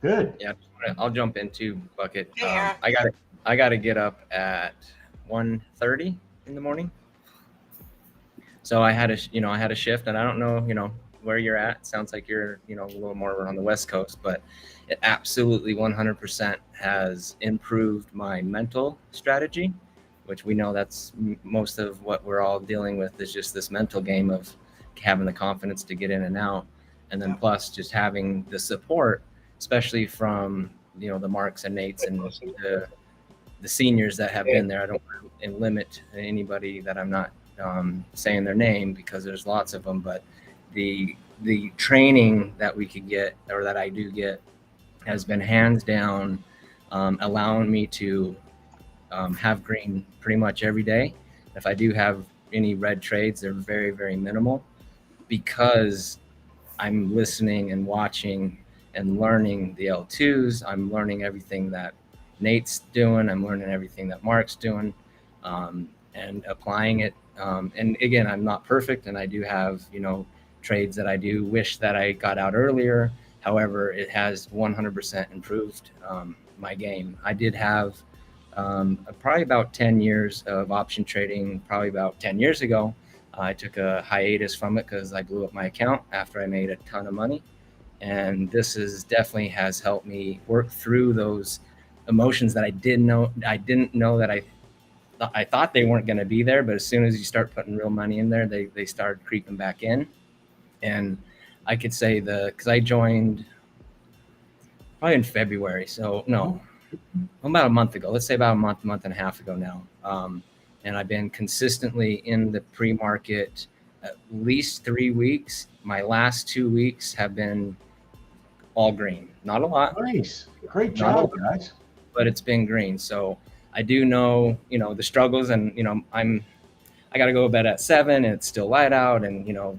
Good. Yeah, I'll jump into Bucket. Yeah. I got to get up at 1:30 in the morning. So I had a shift, and I don't know, where you're at. Sounds like you're, a little more on the West Coast, but it absolutely 100% has improved my mental strategy, which we know that's most of what we're all dealing with is just this mental game of having the confidence to get in and out. And then plus just having the support, especially from the Marks and Nates and the seniors that have been there. I don't want to limit anybody that I'm not saying their name because there's lots of them, but the training that we could get or that I do get has been hands down allowing me to have green pretty much every day. If I do have any red trades, they're very, very minimal because I'm listening and watching and learning the L2s. I'm learning everything that Nate's doing. I'm learning everything that Mark's doing and applying it. And again, I'm not perfect, and I do have, trades that I do wish that I got out earlier. However, it has 100% improved my game. I did have probably about 10 years of option trading, probably about 10 years ago. I took a hiatus from it because I blew up my account after I made a ton of money. And this definitely has helped me work through those emotions that I didn't know that I thought they weren't going to be there. But as soon as you start putting real money in there, they start creeping back in. And I could say because I joined probably in February. So no, about a month ago, let's say about a month and a half ago now. And I've been consistently in the pre-market at least 3 weeks. My last 2 weeks have been all green. Not a lot. Nice. Great job, guys. But it's been green. So I do know, the struggles, and I'm I got to go to bed at 7 and it's still light out, and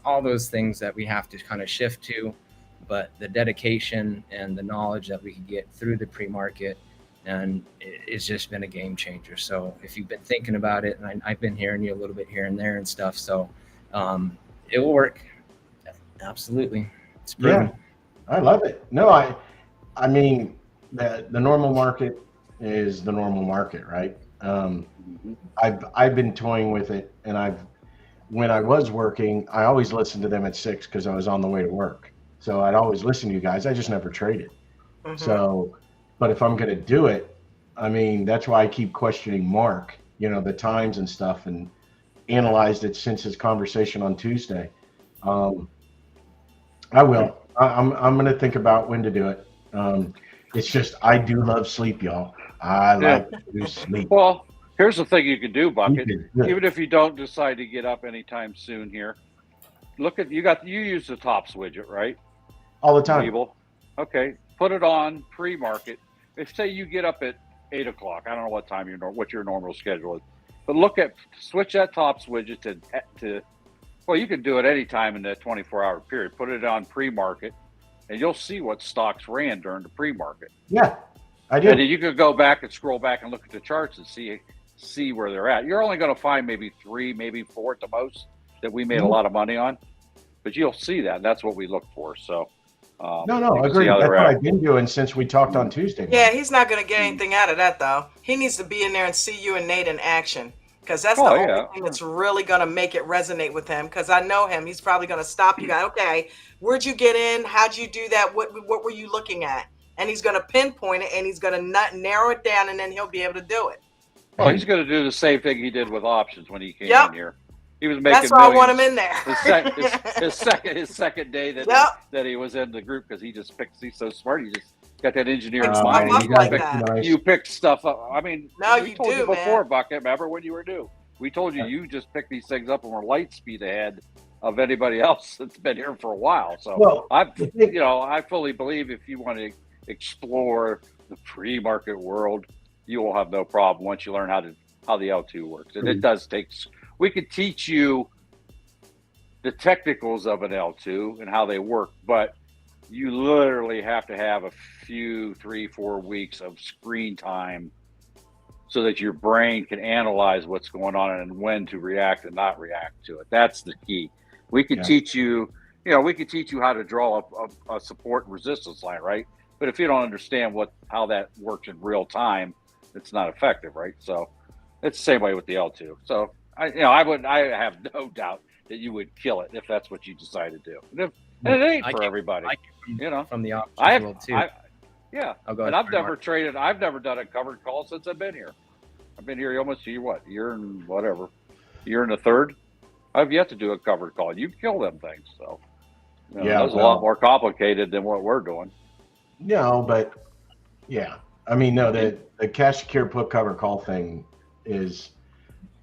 all those things that we have to kind of shift to. But the dedication and the knowledge that we can get through the pre-market, and it's just been a game changer. So if you've been thinking about it, and I've been hearing you a little bit here and there and stuff, so it will work. Absolutely. It's proven. Yeah, I love it. No, I mean, the normal market is the normal market, right? I've been toying with it, and when I was working, I always listened to them at 6 because I was on the way to work. So I'd always listen to you guys. I just never traded. So, but if I'm going to do it, I mean, that's why I keep questioning Mark, the times and stuff, and analyzed it since his conversation on Tuesday. I will. I'm going to think about when to do it. It's just, I do love sleep, y'all. I like to sleep. Well, here's the thing you can do, Bucket. Even if you don't decide to get up anytime soon here, look at, you use the tops widget, right? All the time. Okay. Put it on pre-market. If say you get up at 8 o'clock, I don't know what time what your normal schedule is, but switch that tops widget to well, you can do it anytime in that 24-hour period. Put it on pre-market, and you'll see what stocks ran during the pre-market. Yeah, I do. And then you can go back and scroll back and look at the charts and see where they're at. You're only going to find maybe 3, maybe 4 at the most that we made a lot of money on, but you'll see that. And that's what we look for. So. No, agree. That's what I've been doing since we talked on Tuesday. Yeah, he's not going to get anything out of that, though. He needs to be in there and see you and Nate in action, because that's the only thing that's really going to make it resonate with him, because I know him. He's probably going to stop you guys. Okay, where'd you get in? How'd you do that? What were you looking at? And he's going to pinpoint it, and he's going to narrow it down, and then he'll be able to do it. Oh, he's going to do the same thing he did with options when he came in here. He was making. That's why I want him in there. his second day that he was in the group, because he just picks. He's so smart. He just got that engineering mind. You pick stuff up. I mean, we told you before, Bucket. Remember when you were new? We told you you just pick these things up and we're light speed ahead of anybody else that's been here for a while. So I fully believe if you want to explore the pre-market world, you will have no problem once you learn how the L2 works. And it does take. We could teach you the technicals of an L2 and how they work, but you literally have to have a few 3-4 weeks of screen time so that your brain can analyze what's going on and when to react and not react to it. That's the key. We can teach you, we can teach you how to draw a support and resistance line, right? But if you don't understand how that works in real time, it's not effective, right? So it's the same way with the L2. So I have no doubt that you would kill it if that's what you decide to do. And it ain't for everybody, from the options world too. And I've never traded. I've never done a covered call since I've been here. I've been here almost year and a third. I've yet to do a covered call. You kill them things, so that's a lot more complicated than what we're doing. No, but I mean, no, the cash secure put cover call thing is.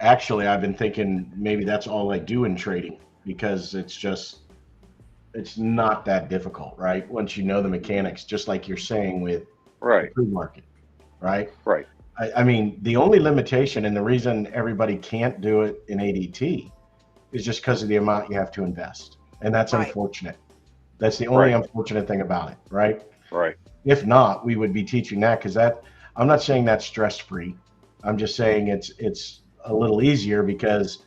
Actually, I've been thinking maybe that's all I do in trading, because it's not that difficult, right? Once you know the mechanics, just like you're saying with the pre-market, right? Right. I mean, the only limitation and the reason everybody can't do it in ADT is just because of the amount you have to invest. And that's unfortunate. That's the only unfortunate thing about it, right? Right. If not, we would be teaching that, because I'm not saying that's stress-free. I'm just saying it's a little easier, because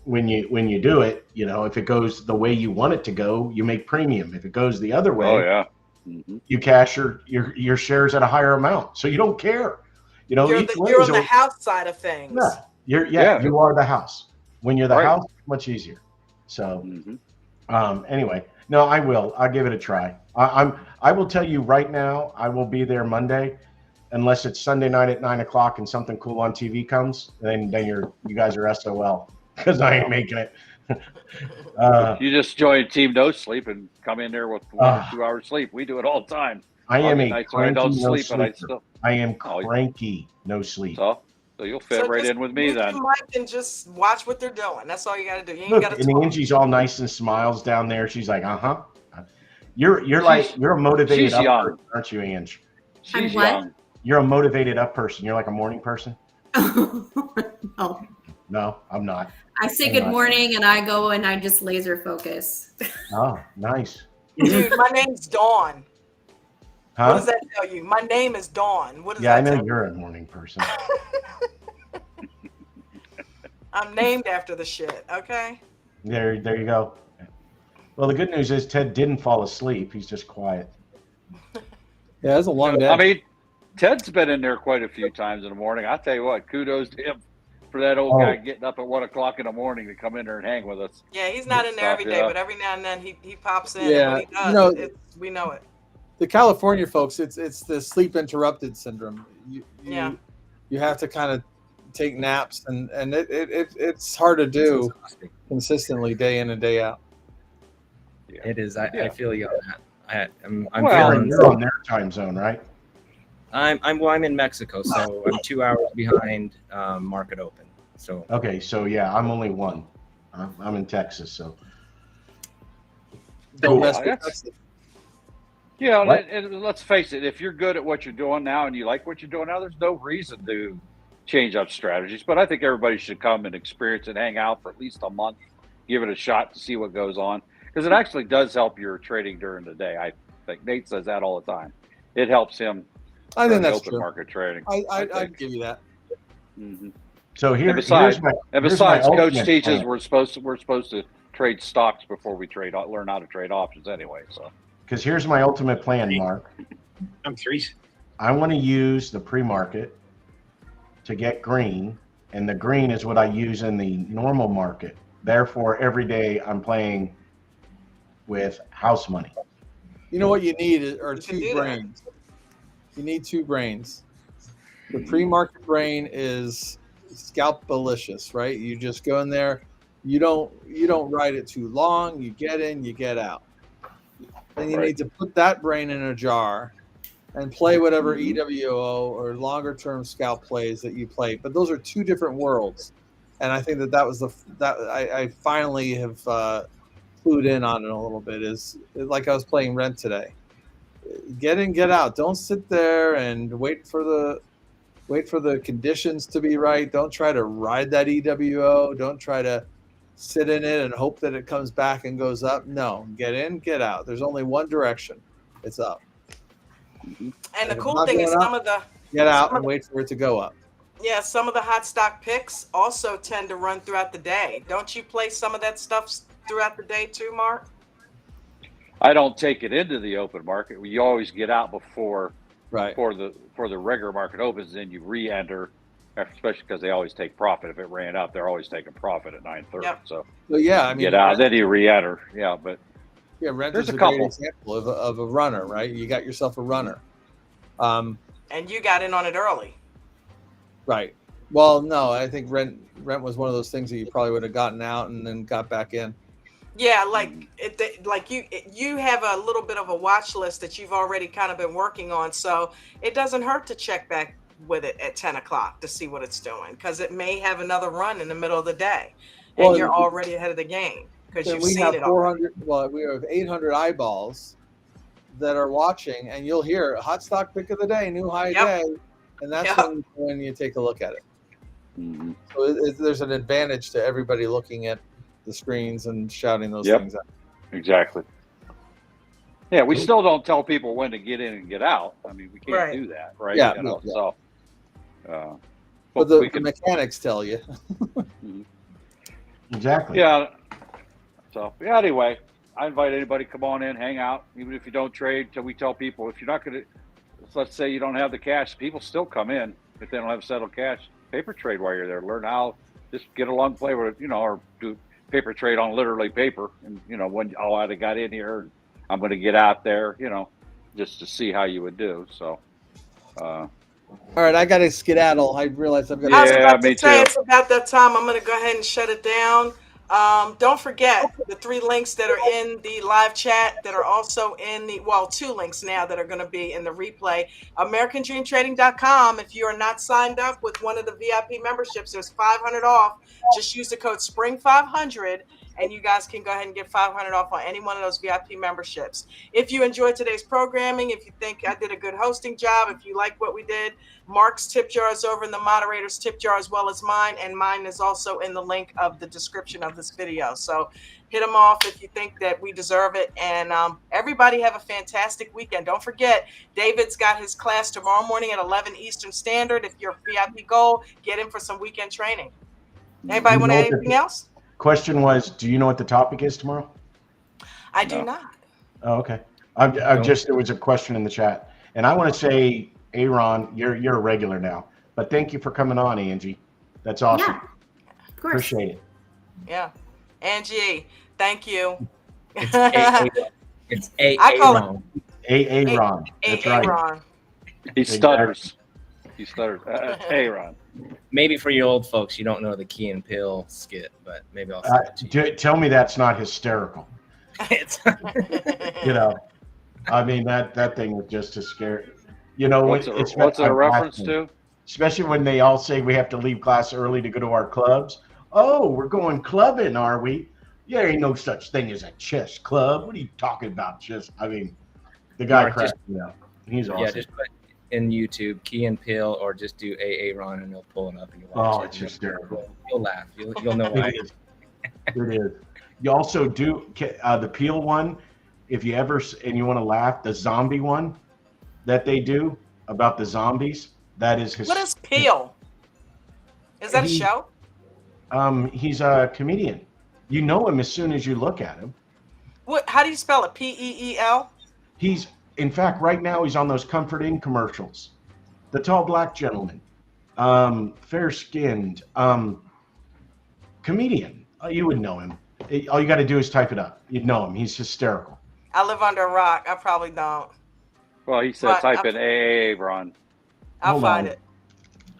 when you do it, if it goes the way you want it to go, you make premium. If it goes the other way, you cash your shares at a higher amount, so you don't care. You're on the house side of things. You are the house. When you're the house, much easier. So anyway, no, I'll give it a try. I will tell you right now, I will be there Monday. Unless it's Sunday night at 9 o'clock and something cool on TV comes, then you guys are SOL, because I ain't making it. You just join Team No Sleep and come in there with 1 or 2 hours sleep. We do it all the time. I am a cranky no sleeper. I am cranky no sleep. So you'll fit right in with me then. You can just watch what they're doing. That's all you got to do. You ain't Look, got to. And Angie's all nice and smiles down there. She's like, You're a motivated up person, aren't you, Ange? She's young. You're a motivated up person. You're like a morning person. Oh, No, I'm not. I say I'm good not. morning and I go and I just laser focus. Oh, nice. Dude, my name's Dawn. Huh? What does that tell you? My name is Dawn. What does Yeah, I that know tell you? you're a morning person. I'm named after the shit, okay? There you go. Well, the good news is Ted didn't fall asleep. He's just quiet. Yeah, that's a long day. I mean, Ted's been in there quite a few times in the morning. I tell you what, kudos to him for that old guy getting up at 1 o'clock in the morning to come in there and hang with us. Yeah, he's not in there every day, but every now and then he pops in, and when he does, we know it. The California folks, it's the sleep interrupted syndrome. You have to kind of take naps, and it's hard to do consistently day in and day out. Yeah. It is. I feel you on that. I'm feeling you're on their time zone, right? I'm in Mexico, so I'm 2 hours behind market open. So okay, so yeah, I'm only one. I'm in Texas, so don't mess with Texas. Yeah, and let's face it, if you're good at what you're doing now and you like what you're doing now, there's no reason to change up strategies. But I think everybody should come and experience and hang out for at least a month, give it a shot to see what goes on. Because it actually does help your trading during the day. I think Nate says that all the time. It helps him. I think that's open true. Market trading. I'd give you that. Mm-hmm. So besides, Coach teaches plan. we're supposed to trade stocks before we learn how to trade options anyway. So. Because here's my ultimate plan, Mark. I'm three. I want to use the pre-market to get green, and the green is what I use in the normal market. Therefore, every day I'm playing with house money. You know what you need are two brains. You need two brains. The pre-market brain is scalpalicious, right? You just go in there. You don't ride it too long. You get in, you get out. Then you need to put that brain in a jar and play whatever EWO or longer term scalp plays that you play. But those are two different worlds. And I think that was I finally have clued in on it a little bit. Is like I was playing Rent today. Get in, get out. Don't sit there and wait for the conditions to be right. Don't try to ride that EWO. Don't try to sit in it and hope that it comes back and goes up. No, get in, get out. There's only one direction. It's up. And the cool thing is get out and wait for it to go up. Yeah, some of the hot stock picks also tend to run throughout the day. Don't you play some of that stuff throughout the day too, Mark? I don't take it into the open market. You always get out before the regular market opens, then you re-enter, especially because they always take profit. If it ran up, they're always taking profit at 9:30. Yep. So yeah, I mean, get out, then you re-enter. Yeah, but Rent there's is a great couple example of a runner, right? You got yourself a runner. And you got in on it early. Right. Well, no, I think rent was one of those things that you probably would have gotten out and then got back in. Yeah, you have a little bit of a watch list that you've already kind of been working on, so it doesn't hurt to check back with it at 10 o'clock to see what it's doing, because it may have another run in the middle of the day, and you're already ahead of the game because you've seen it already. We have 800 eyeballs that are watching, and you'll hear hot stock pick of the day, new high day, and that's when you take a look at it. Mm-hmm. So there's an advantage to everybody looking at the screens and shouting those things out. Exactly. Yeah, we still don't tell people when to get in and get out. I mean, we can't do that, right? Yeah. So, but the mechanics tell you. Exactly. Yeah. So, anyway, I invite anybody to come on in, hang out, even if you don't trade. Till we tell people, if you're not going to, let's say you don't have the cash, people still come in if they don't have settled cash. Paper trade while you're there. Learn how, just get along, play with it, or do paper trade on literally paper. And, when I got in here, I'm going to get out there, just to see how you would do. So, all right, I got to skedaddle. I realize I've got. I was about to say it's about that time. I'm going to go ahead and shut it down. Don't forget the 3 links that are in the live chat that are also in the 2 links now that are going to be in the replay. AmericanDreamTrading.com. If you are not signed up with one of the VIP memberships, there's $500 off. Just use the code SPRING500 and you guys can go ahead and get $500 off on any one of those VIP memberships. If you enjoyed today's programming, if you think I did a good hosting job, if you like what we did, Mark's tip jar is over in the moderator's tip jar as well as mine, and mine is also in the link of the description of this video. So hit them off if you think that we deserve it. And everybody have a fantastic weekend. Don't forget, David's got his class tomorrow morning at 11 Eastern Standard. If you're a VIP Gold, get in for some weekend training. Anybody want to add anything else? Question was, do you know what the topic is tomorrow? I do not. Oh, okay. I've just, there was a question in the chat. And I want to say, Aaron, you're a regular now. But thank you for coming on, Angie. That's awesome. Yeah, of course. Appreciate it. Yeah. Angie, thank you. It's Aaron. Aaron. That's right. Aaron. He stutters. He stutters. Aaron. Maybe for you old folks, you don't know the Key and Peele skit, but maybe I'll say it to you. Tell me that's not hysterical. It's You know, I mean, that thing was just a scary. You know, What's it a reference to? Especially when they all say we have to leave class early to go to our clubs. Oh, we're going clubbing, are we? Yeah, ain't no such thing as a chess club. What are you talking about? I mean, the guy Mark, cracked me up. He's awesome. Yeah, just put in YouTube Key and Peele, or just do Aaron, and he'll pull it up and you'll watch it. Oh, it's hysterical. You'll laugh. You'll know why. It is. You also do the Peele one. If you ever and you want to laugh, the zombie one that they do about the zombies. That is his. What is Peele? Is that a show? He's a comedian. You know him as soon as you look at him. What? How do you spell it? P-E-E-L? He's, in fact, right now he's on those Comfort Inn commercials. The tall black gentleman, fair-skinned, comedian. You would know him. All you got to do is type it up. You'd know him. He's hysterical. I live under a rock. I probably don't. Well, he said type in Aaron. I'll find it.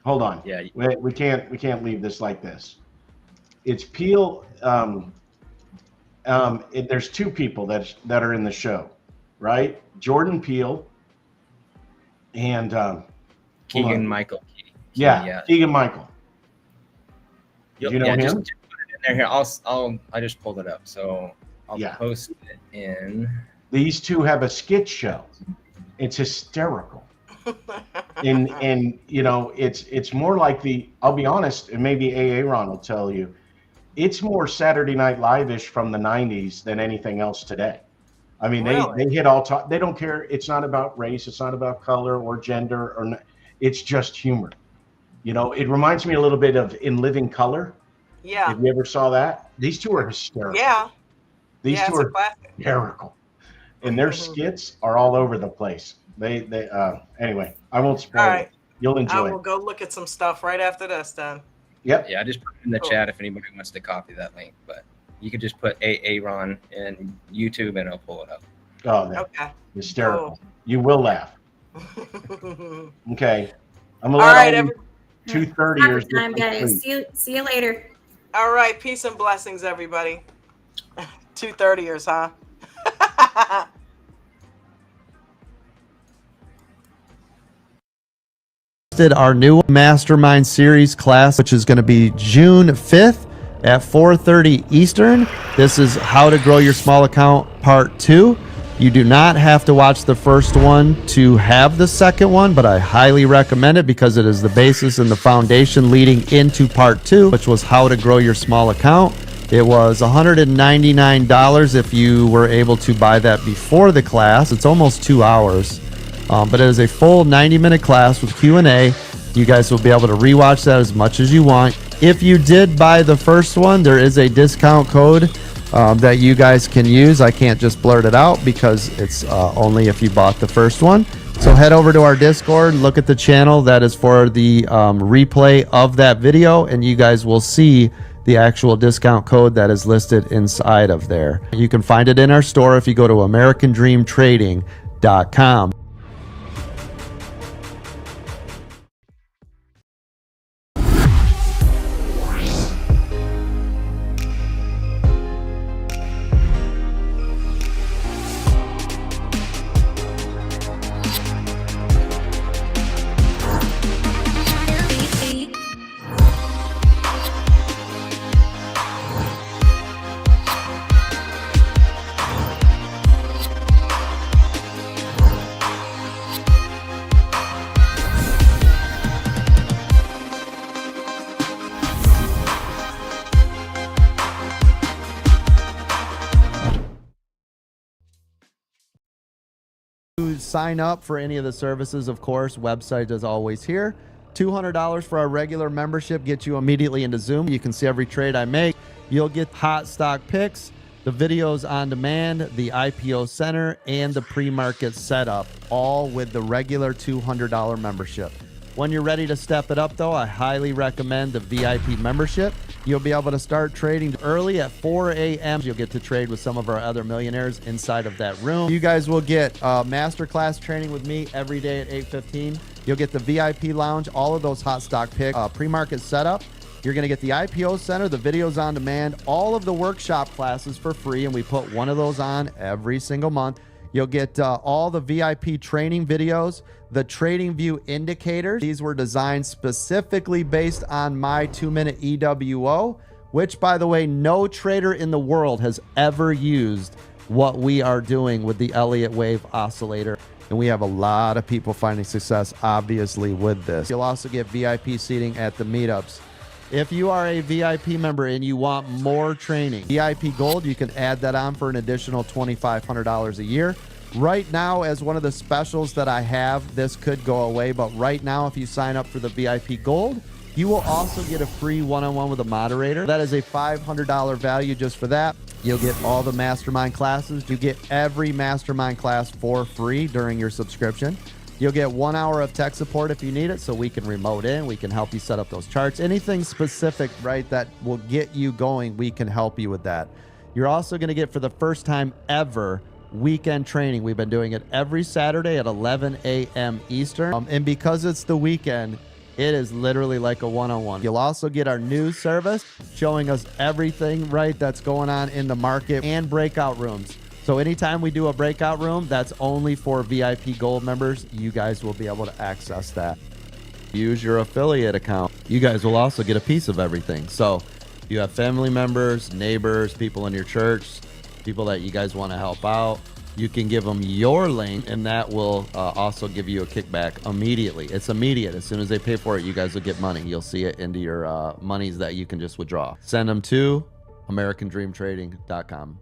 Hold on. Yeah. We can't leave this like this. It's Peele. There's two people that are in the show, right? Jordan Peele and Keegan Michael. Yeah, Keegan Michael. Do you know him? Just put it in there. Here, I just pulled it up, so I'll post it in. These two have a skit show. It's hysterical. and you know, it's more like I'll be honest, and maybe Aaron will tell you, it's more Saturday Night Live-ish from the 90s than anything else today. I mean, really? they hit all top. They don't care. It's not about race. It's not about color or gender it's just humor. You know, it reminds me a little bit of In Living Color. Yeah. Have you ever saw that? These two are hysterical. Yeah. These two are hysterical. And their skits are all over the place. Anyway, I won't spoil it. You'll enjoy it. I will go look at some stuff right after this then. Yep. Yeah, I just put it in the chat if anybody wants to copy that link, but you could just put Aaron in YouTube and it'll pull it up. Oh, okay. Hysterical. Cool. You will laugh. Okay. I'm gonna let all 2:30 years. Time, guys. See you later. All right. Peace and blessings, everybody. 2:30ers, huh? Our new mastermind series class, which is going to be June 5th at 4:30 Eastern. This is how to grow your small account part 2. You do not have to watch the first one to have the second one, but I highly recommend it because it is the basis and the foundation leading into part 2, which was how to grow your small account. It was $199 if you were able to buy that before the class. It's almost 2 hours. But it is a full 90-minute class with Q&A. You guys will be able to rewatch that as much as you want. If you did buy the first one, there is a discount code that you guys can use. I can't just blurt it out because it's only if you bought the first one. So head over to our Discord, look at the channel that is for the replay of that video, and you guys will see the actual discount code that is listed inside of there. You can find it in our store if you go to AmericanDreamTrading.com. sign up for any of the services, of course, website is always here. $200 for our regular membership gets you immediately into Zoom. You can see every trade I make. You'll get hot stock picks, the videos on demand, the IPO center, and the pre-market setup, all with the regular $200 membership. When you're ready to step it up, though, I highly recommend the VIP membership. You'll be able to start trading early at 4 a.m. You'll get to trade with some of our other millionaires inside of that room. You guys will get masterclass training with me every day at 8:15. You'll get the VIP lounge, all of those hot stock picks, pre-market setup. You're going to get the IPO center, the videos on demand, all of the workshop classes for free, and we put one of those on every single month. You'll get all the VIP training videos, the trading view indicators. These were designed specifically based on my 2-minute EWO, which, by the way, no trader in the world has ever used what we are doing with the Elliott Wave Oscillator. And we have a lot of people finding success, obviously, with this. You'll also get VIP seating at the meetups. If you are a VIP member and you want more training, VIP Gold, you can add that on for an additional $2,500 a year. Right now, as one of the specials that I have, this could go away, but right now, if you sign up for the VIP Gold, you will also get a free one-on-one with a moderator. That is a $500 value just for that. You'll get all the mastermind classes. You get every mastermind class for free during your subscription. You'll get 1 hour of tech support if you need it, so we can remote in. We can help you set up those charts. Anything specific, right, that will get you going, we can help you with that. You're also going to get, for the first time ever, weekend training. We've been doing it every Saturday at 11 a.m. Eastern. And because it's the weekend, it is literally like a one-on-one. You'll also get our news service showing us everything, right, that's going on in the market, and breakout rooms. So anytime we do a breakout room, that's only for VIP Gold members. You guys will be able to access that. Use your affiliate account. You guys will also get a piece of everything. So you have family members, neighbors, people in your church, people that you guys want to help out. You can give them your link, and that will also give you a kickback immediately. It's immediate. As soon as they pay for it, you guys will get money. You'll see it into your monies that you can just withdraw. Send them to AmericanDreamTrading.com.